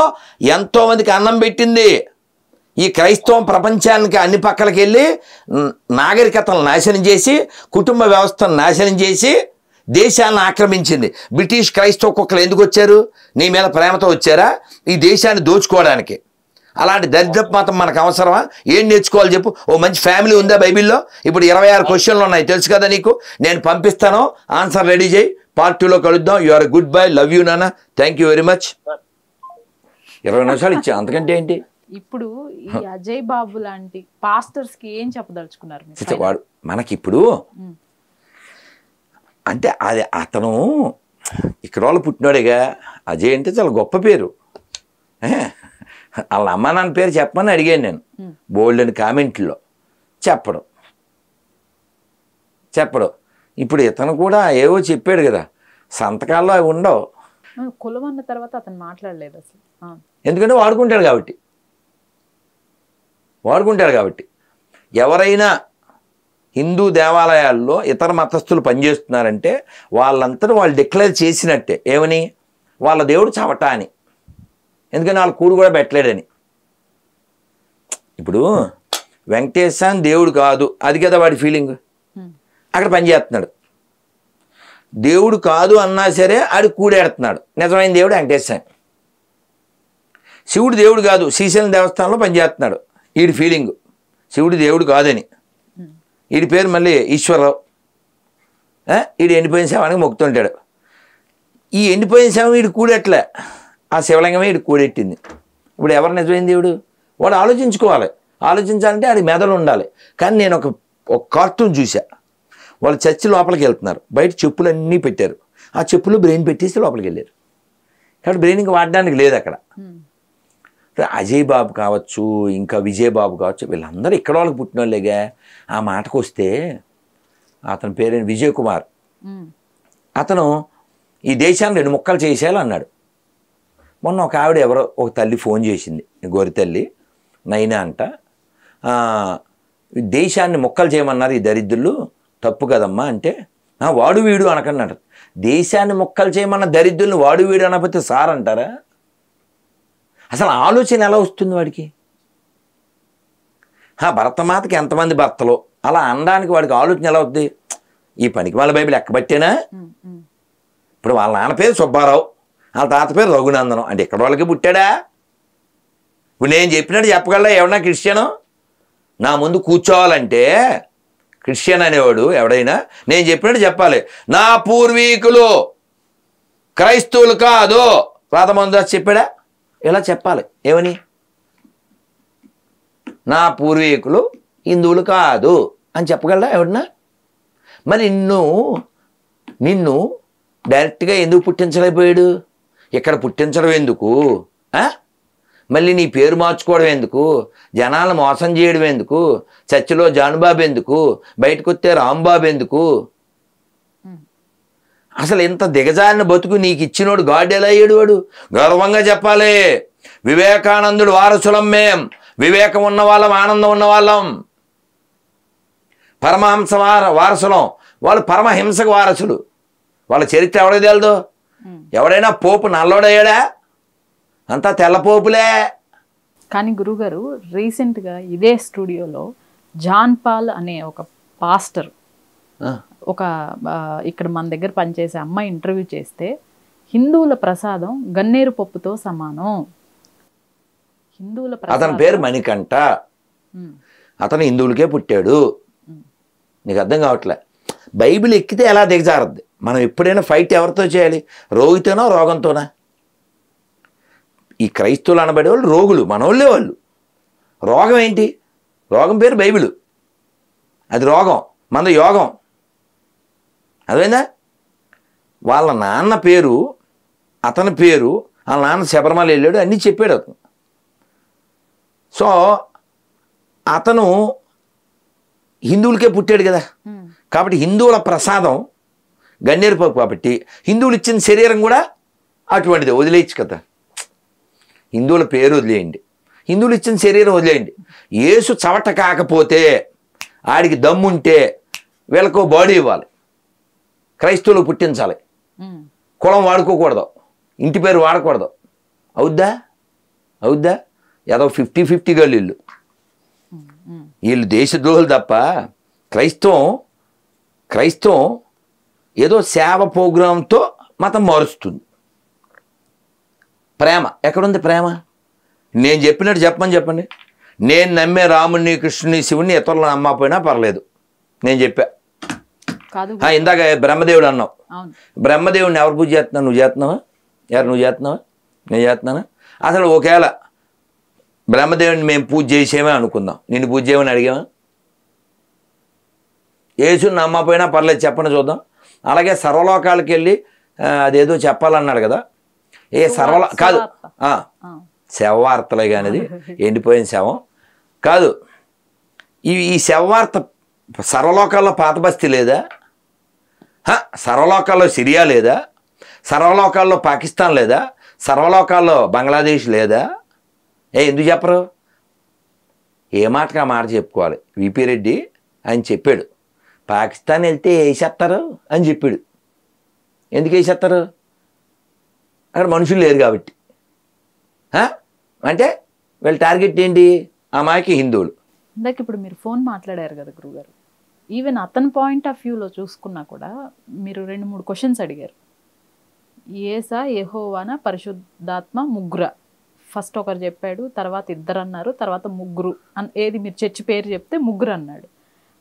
ఎంతోమందికి అన్నం పెట్టింది. ఈ క్రైస్తవం ప్రపంచానికి అన్ని పక్కలకి వెళ్ళి నాగరికతను నాశనం చేసి, కుటుంబ వ్యవస్థను నాశనం చేసి దేశాలను ఆక్రమించింది. బ్రిటిష్ క్రైస్తవ కుక్కలు ఎందుకు వచ్చారు? నీ మీద ప్రేమతో వచ్చారా? ఈ దేశాన్ని దోచుకోవడానికి. అలాంటి దరిద్రపు మతం మనకు అవసరమా? ఏం నేర్చుకోవాలి చెప్పు? ఓ మంచి ఫ్యామిలీ ఉందా బైబిల్లో? ఇప్పుడు 26 క్వశ్చన్లు ఉన్నాయి, తెలుసు కదా నీకు. నేను పంపిస్తాను, ఆన్సర్ రెడీ చేయి. పార్ట్ 2లో కలుద్దాం. You are good bye, love you నాన్న, థ్యాంక్ యూ వెరీ మచ్. 20 నిమిషాలు ఇచ్చా, అంతకంటే ఏంటి? ఇప్పుడు ఈ అజయ్ బాబు లాంటి పాస్టర్స్ కి ఏం చెప్పదలుచుకున్నారు? వాడు మనకిప్పుడు అంటే అది అతను ఇక్కడ వాళ్ళు పుట్టినోడేగా. అజయ్ అంటే చాలా గొప్ప పేరు. వాళ్ళ అమ్మ నాన్న పేరు చెప్పమని అడిగాను నేను, బోల్డ్ అని కామెంట్లో. చెప్పడు. ఇప్పుడు ఇతను కూడా ఏవో చెప్పాడు కదా, సంతకాల్లో అవి ఉండవు. కులం అన్న తర్వాత అతను మాట్లాడలేదు అసలు, ఎందుకంటే వాడుకుంటాడు కాబట్టి. ఎవరైనా హిందూ దేవాలయాల్లో ఇతర మతస్థులు పనిచేస్తున్నారంటే వాళ్ళంతా వాళ్ళు డిక్లేర్ చేసినట్టే. ఏమని? వాళ్ళ దేవుడు చవట అని. ఎందుకని? వాళ్ళ కూడు కూడా పెట్టలేడని. ఇప్పుడు వెంకటేశ్వర దేవుడు కాదు, అది కదా వాడి ఫీలింగ్. అక్కడ పనిచేస్తున్నాడు. దేవుడు కాదు అన్నా సరే ఆడు కూడేడుతున్నాడు. నిజమైన దేవుడు వెంకటేశ్వర. శివుడు దేవుడు కాదు, శ్రీశైలం దేవస్థానంలో పనిచేస్తున్నాడు. వీడి ఫీలింగ్ శివుడు దేవుడు కాదని. వీడి పేరు మళ్ళీ ఈశ్వరరావు. వీడు ఎండిపోయిన శవానికి మొక్కుతుంటాడు. ఈ ఎండిపోయిన శవం వీడు కూడెట్లే, ఆ శివలింగమే వీడు కూడెట్టింది. ఇప్పుడు ఎవరు నిజమైన దేవుడు? వాడు ఆలోచించుకోవాలి. ఆలోచించాలంటే ఆడికి మెదడు ఉండాలి. కానీ నేను ఒక కార్టూన్ చూసా. వాళ్ళు చర్చి లోపలికి వెళ్తున్నారు, బయట చెప్పులన్నీ పెట్టారు. ఆ చెప్పులు బ్రెయిన్ పెట్టేసి లోపలికి వెళ్ళారు. కాబట్టి బ్రెయిన్ ఇంకా వాడడానికి లేదు అక్కడ. అజయ్ బాబు కావచ్చు, ఇంకా విజయ్ బాబు కావచ్చు, వీళ్ళందరూ ఇక్కడ వాళ్ళకి పుట్టిన వాళ్ళేగా. ఆ మాటకు వస్తే అతని పేరు విజయ్ కుమార్. అతను ఈ దేశాన్ని 2 ముక్కలు చేసేయాలన్నాడు. మొన్న ఒక ఆవిడ ఎవరో ఒక తల్లి ఫోన్ చేసింది, గోరి తల్లి నైనా అంట. దేశాన్ని ముక్కలు చేయమన్నారు ఈ దరిద్రులు, తప్పు కదమ్మా అంటే, వాడు వీడు అనకన్నాడు. దేశాన్ని ముక్కలు చేయమన్న దరిద్రుల్ని వాడు వీడు అనకపోతే సార్ అంటారా? అసలు ఆలోచన ఎలా వస్తుంది వాడికి? భరతమాతకి ఎంతమంది భర్తలు, అలా అనడానికి వాడికి ఆలోచన ఎలా వద్ది? ఈ పనికి వాళ్ళ బైబిల్ ఎక్కబట్టేనా? ఇప్పుడు వాళ్ళ నాన్న పేరు సుబ్బారావు, వాళ్ళ తాత పేరు రఘునందనం, అంటే ఇక్కడ వాళ్ళకి పుట్టాడా? ఇప్పుడు నేను చెప్పినట్టు చెప్పగలరా ఎవడన్నా క్రిస్టియను? నా ముందు కూర్చోవాలంటే క్రిస్టియన్ అనేవాడు ఎవడైనా నేను చెప్పినట్టు చెప్పాలి. నా పూర్వీకులు క్రైస్తవులు కాదు, రాధమోహన్ దాస్ చెప్పాడా? ఇలా చెప్పాలి. ఏమని? నా పూర్వీకులు హిందువులు కాదు అని చెప్పగలరా ఎవడన్నా? మరి నిన్ను డైరెక్ట్గా ఎందుకు పుట్టించలేకపోయాడు? ఇక్కడ పుట్టించడం ఎందుకు? మళ్ళీ నీ పేరు మార్చుకోవడం ఎందుకు? జనాలను మోసం చేయడం ఎందుకు? చర్చిలో జానుబాబు ఎందుకు? బయటకు వస్తే రాంబాబు ఎందుకు? అసలు ఇంత దిగజారిన బతుకు నీకు ఇచ్చినోడు గాడ్ ఎలా అయ్యాడు? వాడు గర్వంగా చెప్పాలి, వివేకానందుడు వారసులం, మేం వివేకం ఉన్న వాళ్ళం, ఆనందం ఉన్న వాళ్ళం, పరమహంస వారసులం, వాళ్ళు పరమహింసకు వారసులు. వాళ్ళ చరిత్ర ఎవరికి తెలదు? ఎవడైనా పోపు నల్లోడయ్యాడా? అంతా తెల్లపోపులే. కానీ గురుగారు రీసెంట్గా ఇదే స్టూడియోలో జాన్ పాల్ అనే ఒక పాస్టర్ ఒక ఇక్కడ మన దగ్గర పనిచేసే అమ్మాయి ఇంటర్వ్యూ చేస్తే హిందువుల ప్రసాదం గన్నేరు పప్పుతో సమానం. హిందువుల అతని పేరు మణికంఠ, అతను హిందువులకే పుట్టాడు. నీకు అర్థం కావట్లే. బైబిల్ ఎక్కితే ఎలా దిగజారద్ది? మనం ఎప్పుడైనా ఫైట్ ఎవరితో చేయాలి? రోగితోనో రోగంతోనా? ఈ క్రైస్తవులు అనబడేవాళ్ళు రోగులు, మనోళ్ళే వాళ్ళు. రోగం ఏంటి? రోగం పేరు బైబిల్, అది రోగం, మన యోగం. అదేనా? వాళ్ళ నాన్న పేరు, అతని పేరు, వాళ్ళ నాన్న శబరిమల వెళ్ళాడు, అన్నీ చెప్పాడు అతను. సో అతను హిందువులకే పుట్టాడు కదా, కాబట్టి హిందువుల ప్రసాదం గన్నేరు పప్పు, కాబట్టి హిందువులు ఇచ్చిన శరీరం కూడా అటువంటిది. వదిలేయచ్చు కదా, హిందువుల పేరు వదిలేయండి, హిందువులు ఇచ్చిన శరీరం వదిలేయండి. యేసు చవట కాకపోతే, ఆడికి దమ్ముంటే వీళ్ళకు బాడీ ఇవ్వాలి, క్రైస్తవులు పుట్టించాలి, కులం వాడుకోకూడదు, ఇంటి పేరు వాడకూడదు. అవుద్దా? ఏదో 50-50 గళ్ళు వీళ్ళు దేశద్రోహులు తప్ప క్రైస్తవం ఏదో సేవ ప్రోగ్రాంతో మతం మారుస్తుంది. ప్రేమ ఎక్కడుంది? ప్రేమ నేను చెప్పినట్టు చెప్పండి. నేను నమ్మే రాముని, కృష్ణుని, శివుని ఇతరులను నమ్మకపోయినా పర్లేదు, నేను చెప్పా. ఇందాక బ్రహ్మదేవుడు అన్నావు. బ్రహ్మదేవుడిని ఎవరు పూజ చేస్తున్నావు? నువ్వు చేస్తున్నావా? నువ్వు చేస్తున్నావా? నేను చేస్తున్నానా? అసలు ఒకవేళ బ్రహ్మదేవుడిని మేము పూజ చేసేమే అనుకుందాం, నిన్ను పూజ చేయమని అడిగామా? యేసుని నమ్మకపోయినా పర్లేదు, చెప్పండి చూద్దాం. అలాగే సర్వలోకాలకు వెళ్ళి అదేదో చెప్పాలన్నాడు కదా, కాదు శవవార్తలే కానిది, ఎండిపోయిన శవం కాదు. ఈ శవవార్త సర్వలోకాల్లో పాత బస్తీ లేదా? సర్వలోకాల్లో సిరియా లేదా? సర్వలోకాల్లో పాకిస్తాన్ లేదా? సర్వలోకాల్లో బంగ్లాదేశ్ లేదా? ఎందుకు చెప్పరు? ఏ మాటకి ఆ మాట చెప్పుకోవాలి. విపి రెడ్డి ఆయన చెప్పాడు, పాకిస్తాన్ వెళ్తే వేసేస్తారు అని చెప్పాడు. ఎందుకు వేసేస్తారు? అక్కడ మనుషులు లేరు కాబట్టి. అంటే వీళ్ళ టార్గెట్ ఏంటి? అమాయకి హిందువులు. ఇందాక ఇప్పుడు మీరు ఫోన్ మాట్లాడారు కదా గురుగారు, ఈవెన్ అతని పాయింట్ ఆఫ్ వ్యూలో చూసుకున్నా కూడా మీరు 2-3 క్వశ్చన్స్ అడిగారు. యేసా, యెహోవానా, పరిశుద్ధాత్మ, ముగ్గుర? ఫస్ట్ ఒకరు చెప్పాడు, తర్వాత 2 అన్నారు, తర్వాత 3. ఏది మీరు చర్చి పేరు చెప్తే 3 అన్నాడు.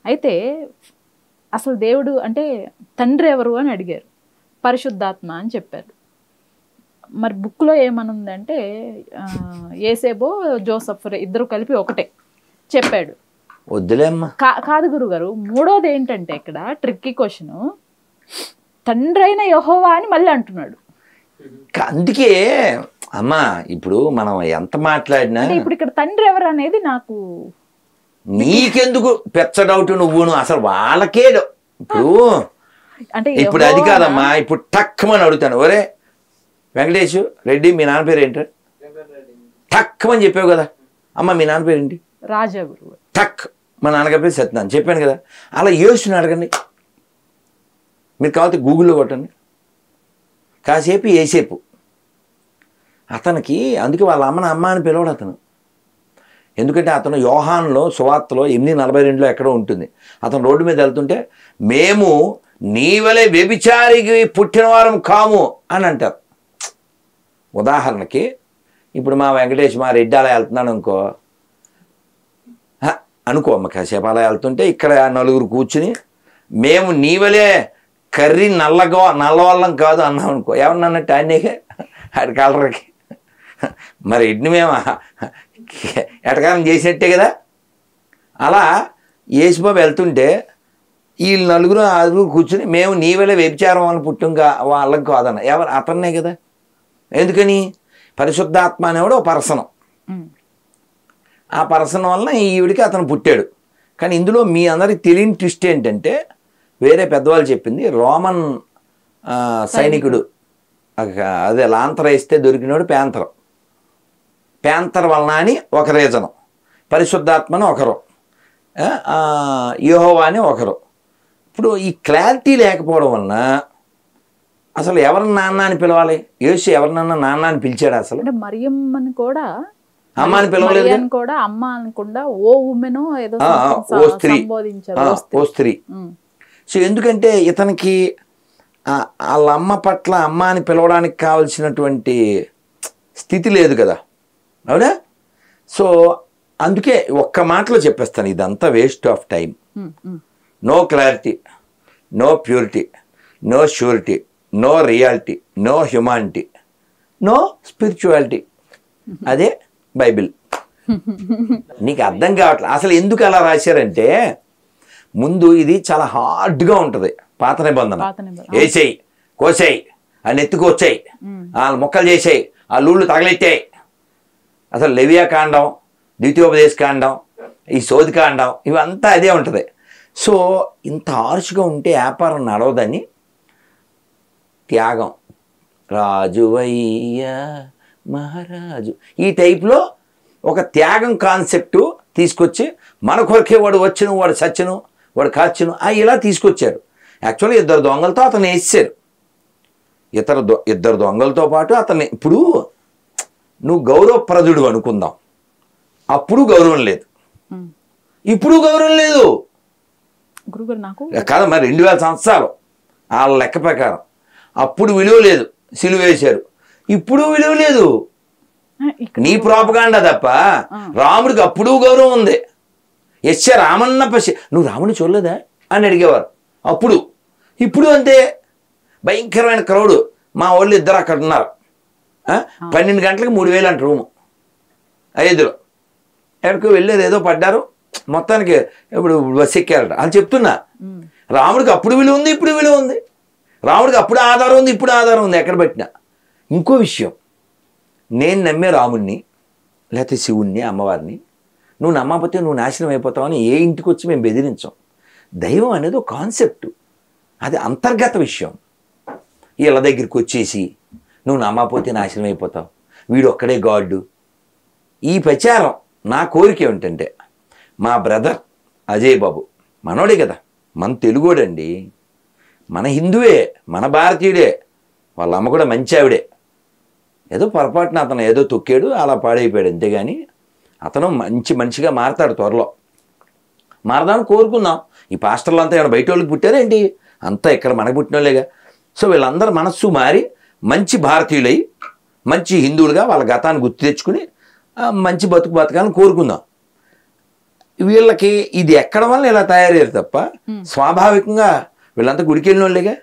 అయితే అసలు దేవుడు అంటే తండ్రి ఎవరు అని అడిగారు, పరిశుద్ధాత్మ అని చెప్పారు. మరి బుక్లో ఏమనుందంటే యేసేబో జోసఫ్ 2 కలిపి ఒకటే చెప్పాడు. వద్దులేమ్మా. కాదు గురుగారు, 3వది ఏంటంటే ఇక్కడ ట్రిక్కీ క్వశ్చన్, తండ్రి అయిన యెహోవా అని మళ్ళీ అంటున్నాడు. అందుకే అమ్మా ఇప్పుడు మనం ఎంత మాట్లాడినా ఇప్పుడు ఇక్కడ తండ్రి ఎవరు అనేది నాకు, నీకెందుకు పెద్ద డౌట్? నువ్వును అసలు వాళ్ళకే అంటే ఇప్పుడు అది కాదమ్మా. ఇప్పుడు టక్కుమని అడుగుతాను, ఒరే వెంకటేష్ రెడ్డి మీ నాన్న పేరు ఏంటి? టక్కుమని చెప్పావు కదా. అమ్మ మీ నాన్న పేరు ఏంటి? రాజా గురువు. టక్ మా నాన్నగారి పేరు సత్యనారాయణ చెప్పాను కదా. అలా యేసుని అడగండి, మీరు కావాలంటే గూగుల్లో కొట్టండి, కాసేపు ఏసేపు. అతనికి అందుకే వాళ్ళ అమ్మ అని పిలవడు అతను. ఎందుకంటే అతను యోహాన్లో సువార్తలో 8:42 ఎక్కడో ఉంటుంది. అతను రోడ్డు మీద వెళ్తుంటే మేము నీవలే వ్యభిచారికి పుట్టిన వారం కాము అని అంటారు. ఉదాహరణకి ఇప్పుడు మా వెంకటేష్ మా రెడ్డి అలా వెళ్తున్నాను అనుకో అమ్మ, కాసేపు అలా వెళ్తుంటే ఇక్కడ 4 కూర్చుని మేము నీవలే కర్రీ నల్లవాళ్ళం కాదు అన్నాం అనుకో, ఏమన్నా అన్నట్టు ఆయనకే ఆడి కలర్కి. మరి రెడ్డిని మేము ఎటకారం చేసినట్టే కదా. అలా యేసుబాబు వెళ్తుంటే వీళ్ళు నలుగురు కూర్చుని మేము నీ వల్ల వ్యభిచారం అని పుట్టింగా వాళ్ళకి కాదన్న ఎవరు అతన్నే కదా. ఎందుకని పరిశుద్ధాత్మ అనేవాడు ఒక పర్సన్, ఆ పర్సన్ వలన ఈవిడికి అతను పుట్టాడు. కానీ ఇందులో మీ అందరికి తెలియని ట్విస్ట్ ఏంటంటే వేరే పెద్దవాళ్ళు చెప్పింది రోమన్ సైనికుడు అదే లాంతర వేస్తే దొరికినోడు ప్యాంతర్ వలన అని ఒక రీజను, పరిశుద్ధాత్మని ఒకరు, యెహోవా అని ఒకరు. ఇప్పుడు ఈ క్లారిటీ లేకపోవడం వలన అసలు ఎవరిని నాన్న అని పిలవాలి? యేసు ఎవరినన్నా నాన్న అని పిలిచాడు అసలు? అంటే మరియమ్మని కూడా అమ్మ అని పిలవలేదు కూడా, అమ్మ అనకుండా ఓ ఉమెన్ ఏదో ఓ స్త్రీ. సో ఎందుకంటే ఇతనికి వాళ్ళ అమ్మ పట్ల అమ్మ అని పిలవడానికి కావాల్సినటువంటి స్థితి లేదు కదా, అవునా? సో అందుకే ఒక్క మాటలో చెప్పేస్తాను, ఇదంతా waste of time. No clarity, no purity, no surety, no reality, no humanity, no spirituality. అదే బైబిల్. నీకు అర్థం కావట్లేదు అసలు ఎందుకు అలా రాశారంటే, ముందు ఇది చాలా హార్డ్గా ఉంటుంది పాత నిబంధన. వేసేయి, కోసేయి, ఆ నెత్తుకొచ్చాయి, వాళ్ళ మొక్కలు చేసాయి, ఆ లూళ్ళు తగలెట్టాయి. అసలు లెవియా కాండం, ద్వితీయోపదేశ కాండం, ఈ సోది కాండం, ఇవంతా అదే ఉంటుంది. సో ఇంత హార్ష్గా ఉంటే వ్యాపారం నడవదని త్యాగం, రాజువయ్యా మహారాజు, ఈ టైప్లో ఒక త్యాగం కాన్సెప్టు తీసుకొచ్చి మన కొరకే వాడు వచ్చును, వాడు సచ్చును, వాడు కాచును ఇలా తీసుకొచ్చారు. యాక్చువల్గా ఇద్దరు దొంగలతో అతను వేసారు, ఇద్దరు దొంగలతో పాటు అతన్ని. ఇప్పుడు నువ్వు గౌరవప్రదుడు అనుకుందాం, అప్పుడు గౌరవం లేదు, ఇప్పుడు గౌరవం లేదు కాదు. మరి 2000 సంవత్సరాలు వాళ్ళ లెక్క ప్రకారం అప్పుడు విలువ లేదు, సిలువ వేశారు, ఇప్పుడు విలువ లేదు. నీ ప్రాపగాండా తప్ప రాముడికి అప్పుడు గౌరవం ఉంది. రామన్న నువ్వు రాముడిని చూడలేదా అని అడిగేవారు అప్పుడు. ఇప్పుడు అంతే, భయంకరమైన క్రౌడ్. మా వాళ్ళు ఇద్దరు అక్కడ ఉన్నారు, 12 గంటలకు 3000 అంట రూము ఐదులో. ఎక్కడికి వెళ్ళేది ఏదో పడ్డారు, మొత్తానికి ఇప్పుడు బస్ ఎక్కారట అని చెప్తున్నా. రాముడికి అప్పుడు విలువ ఉంది, ఇప్పుడు విలువ ఉంది. రాముడికి అప్పుడు ఆధారం ఉంది, ఇప్పుడు ఆధారం ఉంది, ఎక్కడ పెట్టినా. ఇంకో విషయం, నేను నమ్మే రాముడిని లేకపోతే శివుణ్ణి, అమ్మవారిని నువ్వు నమ్మకపోతే నువ్వు నాశనం అయిపోతావని ఏ ఇంటికి వచ్చి మేము బెదిరించాం. దైవం అనేది ఒక కాన్సెప్ట్, అది అంతర్గత విషయం. వీళ్ళ దగ్గరికి వచ్చేసి నువ్వు నమ్మకపోతే నాశనం అయిపోతావు, వీడు ఒక్కడే గాడ్. ఈ ప్రచారం నా కోరిక ఏమిటంటే, మా బ్రదర్ అజయ్ బాబు మనోడే కదా, మన తెలుగోడండి, మన హిందువే, మన భారతీయుడే, వాళ్ళ అమ్మ కూడా మంచి ఆవిడే. ఏదో పొరపాటున అతను ఏదో తొక్కాడు, అలా పాడైపోయాడు, అంతేగాని అతను మంచి మనిషిగా మారతాడు, త్వరలో మారదామని కోరుకుందాం. ఈ పాస్టర్లు అంతా ఇక్కడ బయట వాళ్ళకి పుట్టారేంటి, అంతా ఇక్కడ మనకు పుట్టిన వాళ్ళేగా. సో వీళ్ళందరూ మనస్సు మారి మంచి భారతీయులై మంచి హిందువులుగా వాళ్ళ గతాన్ని గుర్తు తెచ్చుకుని మంచి బతకాలని కోరుకుందాం. వీళ్ళకి ఇది ఎక్కడం వల్ల ఇలా తయారయ్యారు తప్ప స్వాభావికంగా వీళ్ళంతా గుడికి వెళ్ళిన వాళ్ళేగా.